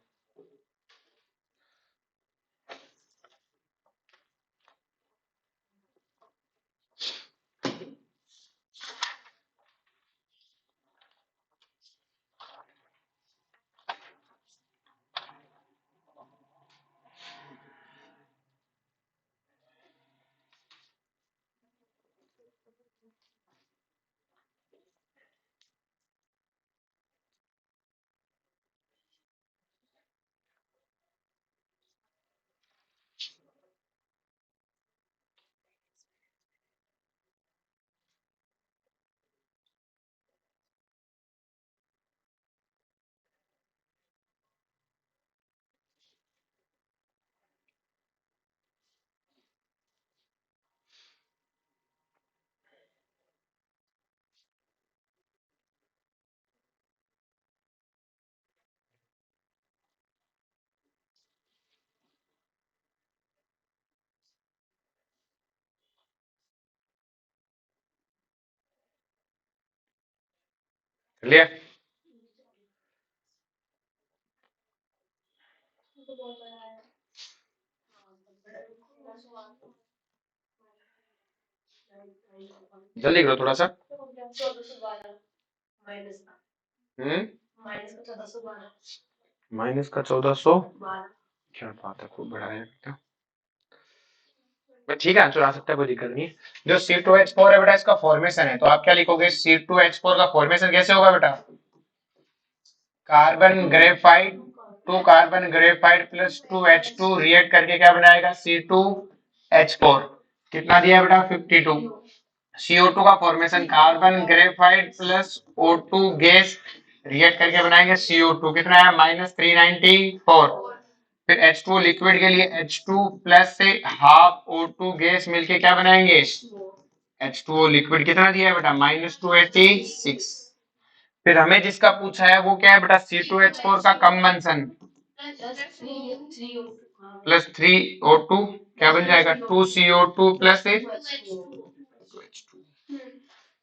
क्लियर? जल्दी करो थोड़ा सा। 1412 माइनस का माइनस का 1412 माइनस का 1412। क्या बात है, खूब बढ़ाया बेटा। ठीक है, आंसर आ सकता है, कोई दिक्कत नहीं। जो C2H4 है बेटा, इसका फॉर्मेशन है, तो आप क्या लिखोगे? C2H4 का फॉर्मेशन कैसे होगा बेटा? Carbon graphite, 2 carbon graphite plus 2H2 react करके क्या बनाएगा? C2H4। कितना दिया बेटा? 52। CO2 का formation carbon graphite plus O2 gas react करके बनाएंगे CO2। कितना है? -394। फिर H2 लिक्विड के लिए H2 प्लस से हाफ O2 गैस मिलके क्या बनाएंगे? H2O liquid. कितना दिया है बेटा? -286। फिर हमें जिसका पूछा है वो क्या है बेटा? C2H4 का कंबंशन प्लस 3O2 क्या बन जाएगा? 2CO2 प्लस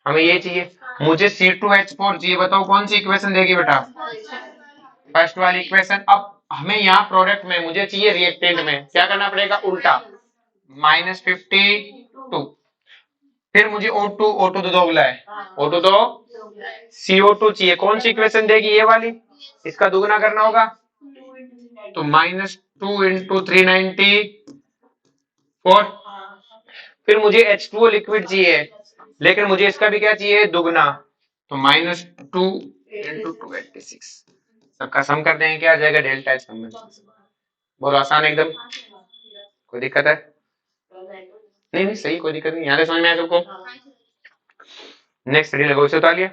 हमें ये चाहिए। मुझे C2H4 चाहिए, बताओ कौन सी इक्वेशन देगी बेटा? फर्स्ट वाली इक्वेशन। अब हमें यहाँ प्रोडक्ट में मुझे चाहिए रिएक्टेंट में, क्या करना पड़ेगा? उल्टा, -52। फिर मुझे O2 तो दो बोला है, O2 तो CO2 चाहिए, कौन सी इक्वेशन देगी? ये वाली। इसका दुगना करना होगा, तो -2 इंटू 394। फिर मुझे H2O लिक्विड चाहिए, लेकिन मुझे इसका भी क्या चाहिए? दुगना, तो -2 इंटू 286। सबका सम कर देंगे, क्या आ जाएगा? Delta H. बोलो, आसान एकदम, कोई दिक्कत है? नहीं नहीं, सही, कोई दिक्कत नहीं। यहाँ से समझ में आया सबको? नेक्स्ट स्टडी लगो, इसे उतार लिया।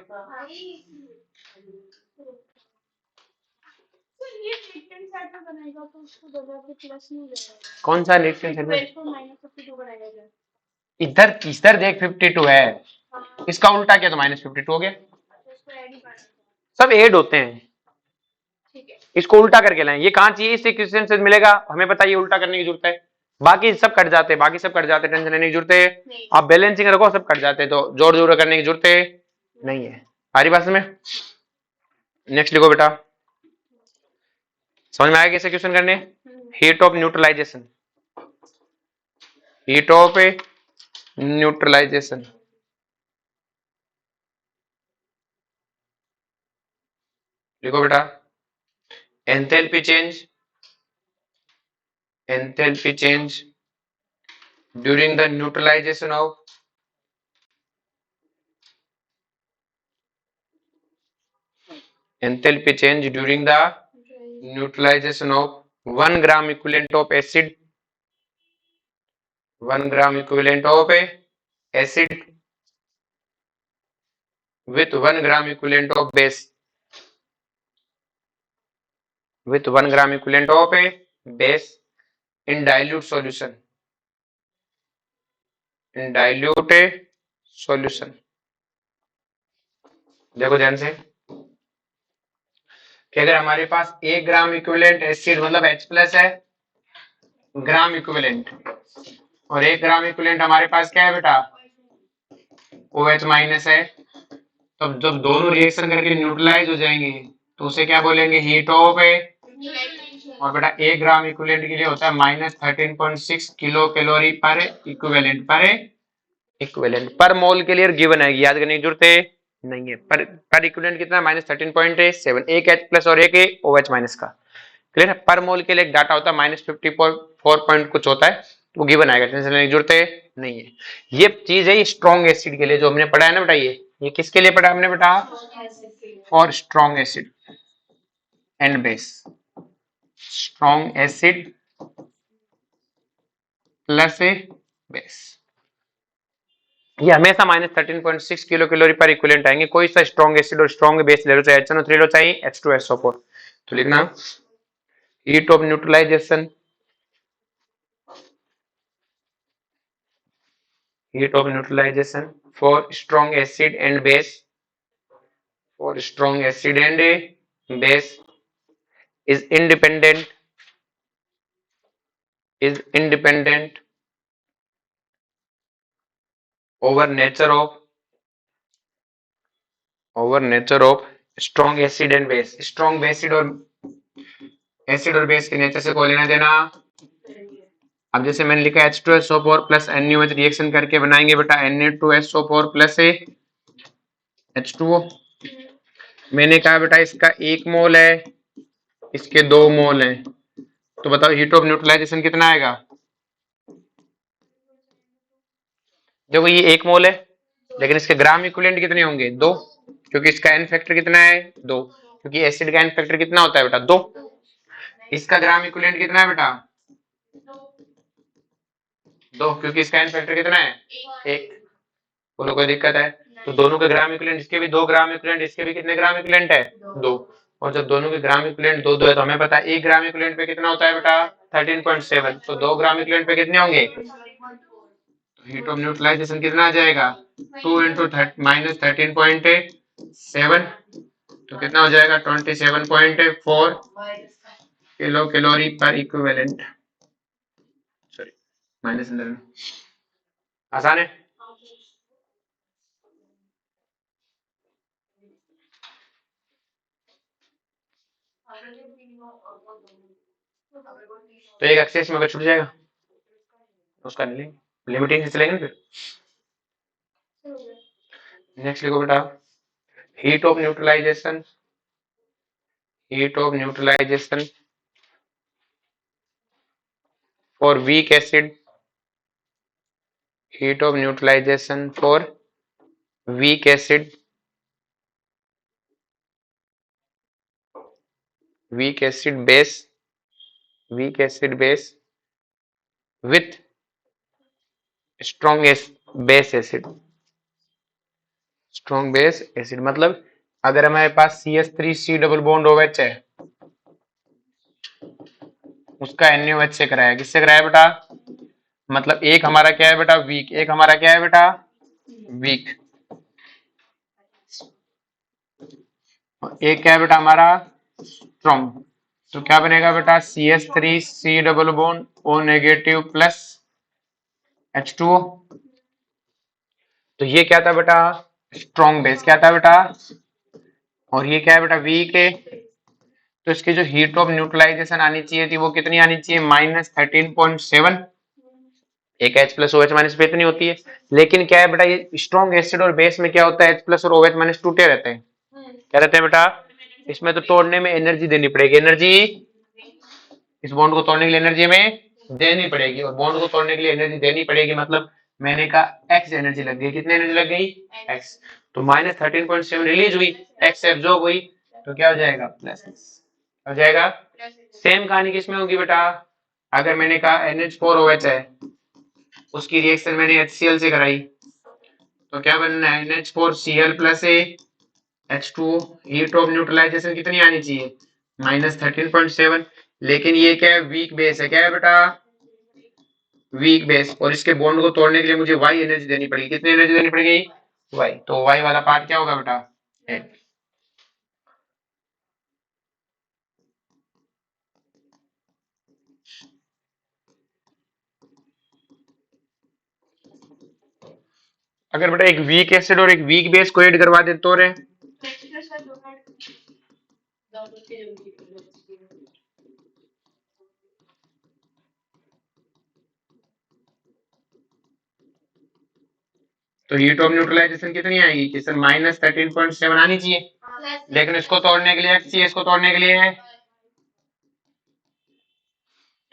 कौन सा रिएक्शन सेट? इधर इधर देख, 52 है, इसका उल्टा किया तो -52 हो गया। सब ऐड होते हैं, इसको उल्टा करके लाएं। ये कहाँ चाहिए? इस इक्वेशन से मिलेगा, हमें पता है ये उल्टा करने की जरूरत है। बाकी सब कट जाते हैं, बाकी सब कट जाते हैं, टेंशन लेने की जरूरत है। आप बैलेंसिंग रखो, सब कट जाते हैं, तो जोड़ जोड़ करने की जरूरत है नहीं है। आ रही बात में? नेक्स्ट लिखो बेटा। समझ में आया कैसे क्वेश्चन करने? Heat of neutralization, heat of neutralization. लिखो बेटा, enthalpy change, enthalpy change during the neutralization of enthalpy change during the neutralization of 1 gram equivalent of acid, 1 gram equivalent of acid with 1 gram equivalent of base। with 1 gram equivalent of a base in dilute solution. In dilute solution. देखो ध्यान से कि अगर हमारे पास 1 ग्राम इक्विवेलेंट एसिड मतलब H प्लस है ग्राम इक्विवेलेंट और 1 ग्राम इक्विवेलेंट हमारे पास क्या है बेटा OH माइनस है, तब जब दोनों रिएक्शन करके न्यूट्रलाइज हो जाएंगे तो उसे क्या बोलेंगे हीट ऑफ है। और बेटा 1 ग्राम इक्विवेलेंट के लिए होता है -13.6 किलो कैलोरी पर इक्विवेलेंट पर मोल के लिए गिवन है, याद करने की जरूरत है नहीं है। पर इक्विवेलेंट कितना -13.7 एक H प्लस और एक OH माइनस का, क्लियर है। पर मोल के लिए एक डाटा होता है -54 पॉइंट कुछ होता है, तो गिवन आएगा, टेंशन लेने की जरूरत है नहीं है। ये चीज है स्ट्रॉन्ग एसिड के लिए जो हमने पढ़ा है ना बेटा, ये किसके लिए पढ़ा हमने बेटा, for strong acid and base, strong acid plus base, ये हमेशा -13.6 किलो कैलोरी पर इक्विवेलेंट आएंगे। कोई सा स्ट्रॉन्ग एसिड और स्ट्रॉन्ग बेस ले लो, चाहे HNO3 लो चाहे H2SO4, तो लिखना heat of neutralization, heat of neutralization for strong acid and base, for strong acid and base is independent over nature of strong acid and base। strong acid और बेस के नेचर से कोई लेना देना। अब जैसे मैंने लिखा H2SO4 प्लस NaOH रिएक्शन करके बनाएंगे बेटा Na2SO4 प्लस H2O। मैंने कहा बेटा इसका 1 मोल है, इसके 2 मोल हैं, तो बताओ हीट ऑफ न्यूट्रलाइजेशन कितना आएगा। देखो ये 1 मोल है, लेकिन इसके ग्राम इक्विवेलेंट कितने होंगे 2, क्योंकि इसका एन फैक्टर कितना है 2, क्योंकि एसिड का एन फैक्टर कितना होता है बेटा 2। इसका ग्राम इक्विवेलेंट कितना है बेटा 2, क्योंकि इसका एन फैक्टर कितना है 1। बोलो कोई दिक्कत है, तो दोनों के ग्राम इक्विवेलेंट, इसके भी 2 ग्राम इक्विवेलेंट, इसके भी कितने ग्राम इक्विवेलेंट है 2, और जब दोनों के ग्राम इक्विवेलेंट 2 है तो हमें पता है 1 ग्राम इक्विवेलेंट पे कितना होता है बेटा 13.7, तो 2 ग्राम इक्विवेलेंट पे कितने होंगे, हीट ऑफ न्यूट्रलाइजेशन कितना आ जाएगा 2 इंटू -13.7, तो कितना हो जाएगा 27.4 किलो कैलोरी पर इक्विवेलेंट, सॉरी माइनस अंदर में, आसान है। तो एक एक्सेस में अगर छूट जाएगा उसका नहीं लेंगे, लिमिटिंग से चलेंगे फिर। नेक्स्ट लिखो बेटा heat of neutralization for weak acid, heat of neutralization for weak acid base with strong base acid मतलब अगर हमारे पास CH3C डबल बॉन्ड OH है, उसका NaOH से कराया, किससे कराया बेटा, मतलब एक हमारा क्या है बेटा वीक, एक हमारा क्या है बेटा वीक, एक क्या है बेटा हमारा स्ट्रॉन्ग, तो क्या बनेगा बेटा CH3C double bond O negative plus H2O। तो ये क्या था बेटा स्ट्रॉन्ग बेस, क्या था बेटा, और ये क्या है बेटा वीक है, तो इसकी जो हीट ऑफ न्यूट्रलाइजेशन आनी चाहिए थी वो कितनी आनी चाहिए -13.7, एक H प्लस OH माइनस पे इतनी होती है। लेकिन क्या है बेटा ये स्ट्रॉन्ग एसिड और बेस में क्या होता है H प्लस और OH माइनस टूटे रहते हैं, क्या रहते हैं बेटा, इसमें तो तोड़ने में एनर्जी देनी पड़ेगी, एनर्जी इस बॉन्ड को तोड़ने के लिए एनर्जी हमें देनी पड़ेगी, और बॉन्ड को तोड़ने के लिए एनर्जी देनी पड़ेगी मतलब मैंने कहा x एनर्जी लग गई, कितनी एनर्जी लग गई x, तो -13.7 रिलीज हुई, x एब्जॉर्ब हुई, तो क्या हो जाएगा प्लस हो जाएगा। सेम कहानी किसमें होगी बेटा, अगर मैंने कहा NH4OH है, उसकी रिएक्शन मैंने HCl से कराई, तो क्या बनना है NH4Cl plus H2O, heat of neutralisation कितनी आनी चाहिए -13.7, लेकिन ये क्या है, वीक बेस है। क्या है बेटा? Weak base. और इसके बॉन्ड को तोड़ने के लिए मुझे वाई एनर्जी देनी पड़ेगी। कितनी एनर्जी देनी पड़ेगी? वाई। तो वाई वाला पार्ट क्या होगा बेटा? 8। अगर बेटा एक वीक एसिड और एक वीक बेस को ऐड करवा दे तो रे, तो हीट ऑफ न्यूट्रलाइजेशन कितनी आएगी? किसन -13.7 आनी चाहिए। लेकिन इसको तोड़ने के लिए X चाहिए, इसको तोड़ने के लिए।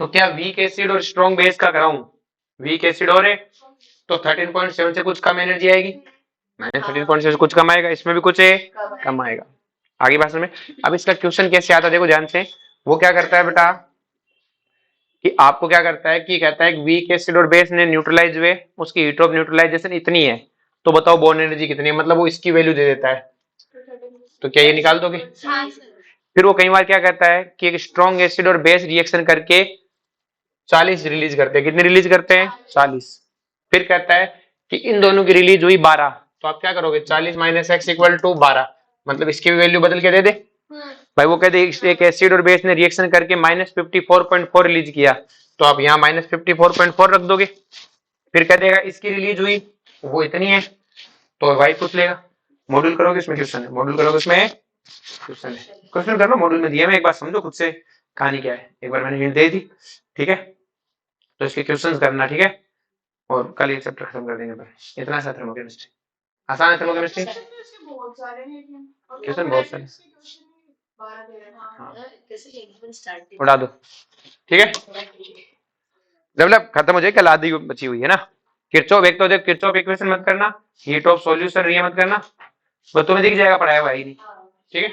तो क्या वीक एसिड और स्ट्रॉन्ग बेस का कराऊं? वीक एसिड और है तो 13.7 से कुछ कम एनर्जी आएगी, -13.7 से कुछ कम आएगा, इसमें भी कुछ है कम आएगा। आगे बात में। अब इसका क्वेश्चन कैसे आता है देखो ध्यान से। वो क्या करता है बेटा कि आपको क्या करता है कि कहता है वीक एसिड और बेस ने न्यूट्रलाइज हुए, उसकी हीट ऑफ न्यूट्रलाइजेशन इतनी है, तो बताओ बॉन्ड एनर्जी कितनी है। मतलब वो इसकी वैल्यू दे देता है। तो क्या ये निकाल दोगे? फिर वो कई बार क्या कहता है कि एक स्ट्रॉन्ग एसिड और बेस रिएक्शन करके 40 रिलीज करते हैं। कितनी रिलीज करते हैं? 40। फिर कहता है कि इन दोनों की रिलीज हुई 12। तो आप क्या करोगे? 40 - x = 12। मतलब इसकी भी वैल्यू बदल के दे दे भाई। वो कहते हैं एक एसिड और बेस ने रिएक्शन करके -54.4 रिलीज किया, तो आप यहाँ -54.4 रख दोगे। फिर कह देगा इसकी रिलीज हुई वो इतनी है, तो वाई पूछ लेगा। मॉड्यूल करोगे इसमें क्वेश्चन है, मॉड्यूल करोगे इसमें क्वेश्चन है। क्वेश्चन करना मॉड्यूल में दिया, मैं एक बार समझो खुद से कहानी क्या है। एक बार मैंने हिंट दे दी, ठीक है। तो इसके क्वेश्चंस करना, ठीक है। और कल ये चैप्टर खत्म कर देंगे। पर इतना सा थर्मोकेमिस्ट्री आसान है। थर्मोकेमिस्ट्री क्वेश्चन बहुत सारे, उड़ा दो, ठीक है। जब खत्म हो जाए, कल आधी बची हुई है ना। किरचॉफ, एक तो देख किरचॉफ इक्वेशन मत करना, हीट ऑफ सॉल्यूशन ये मत करना, वो तुम्हें दिख जाएगा पढ़ाया हुआ ही नहीं, ठीक है।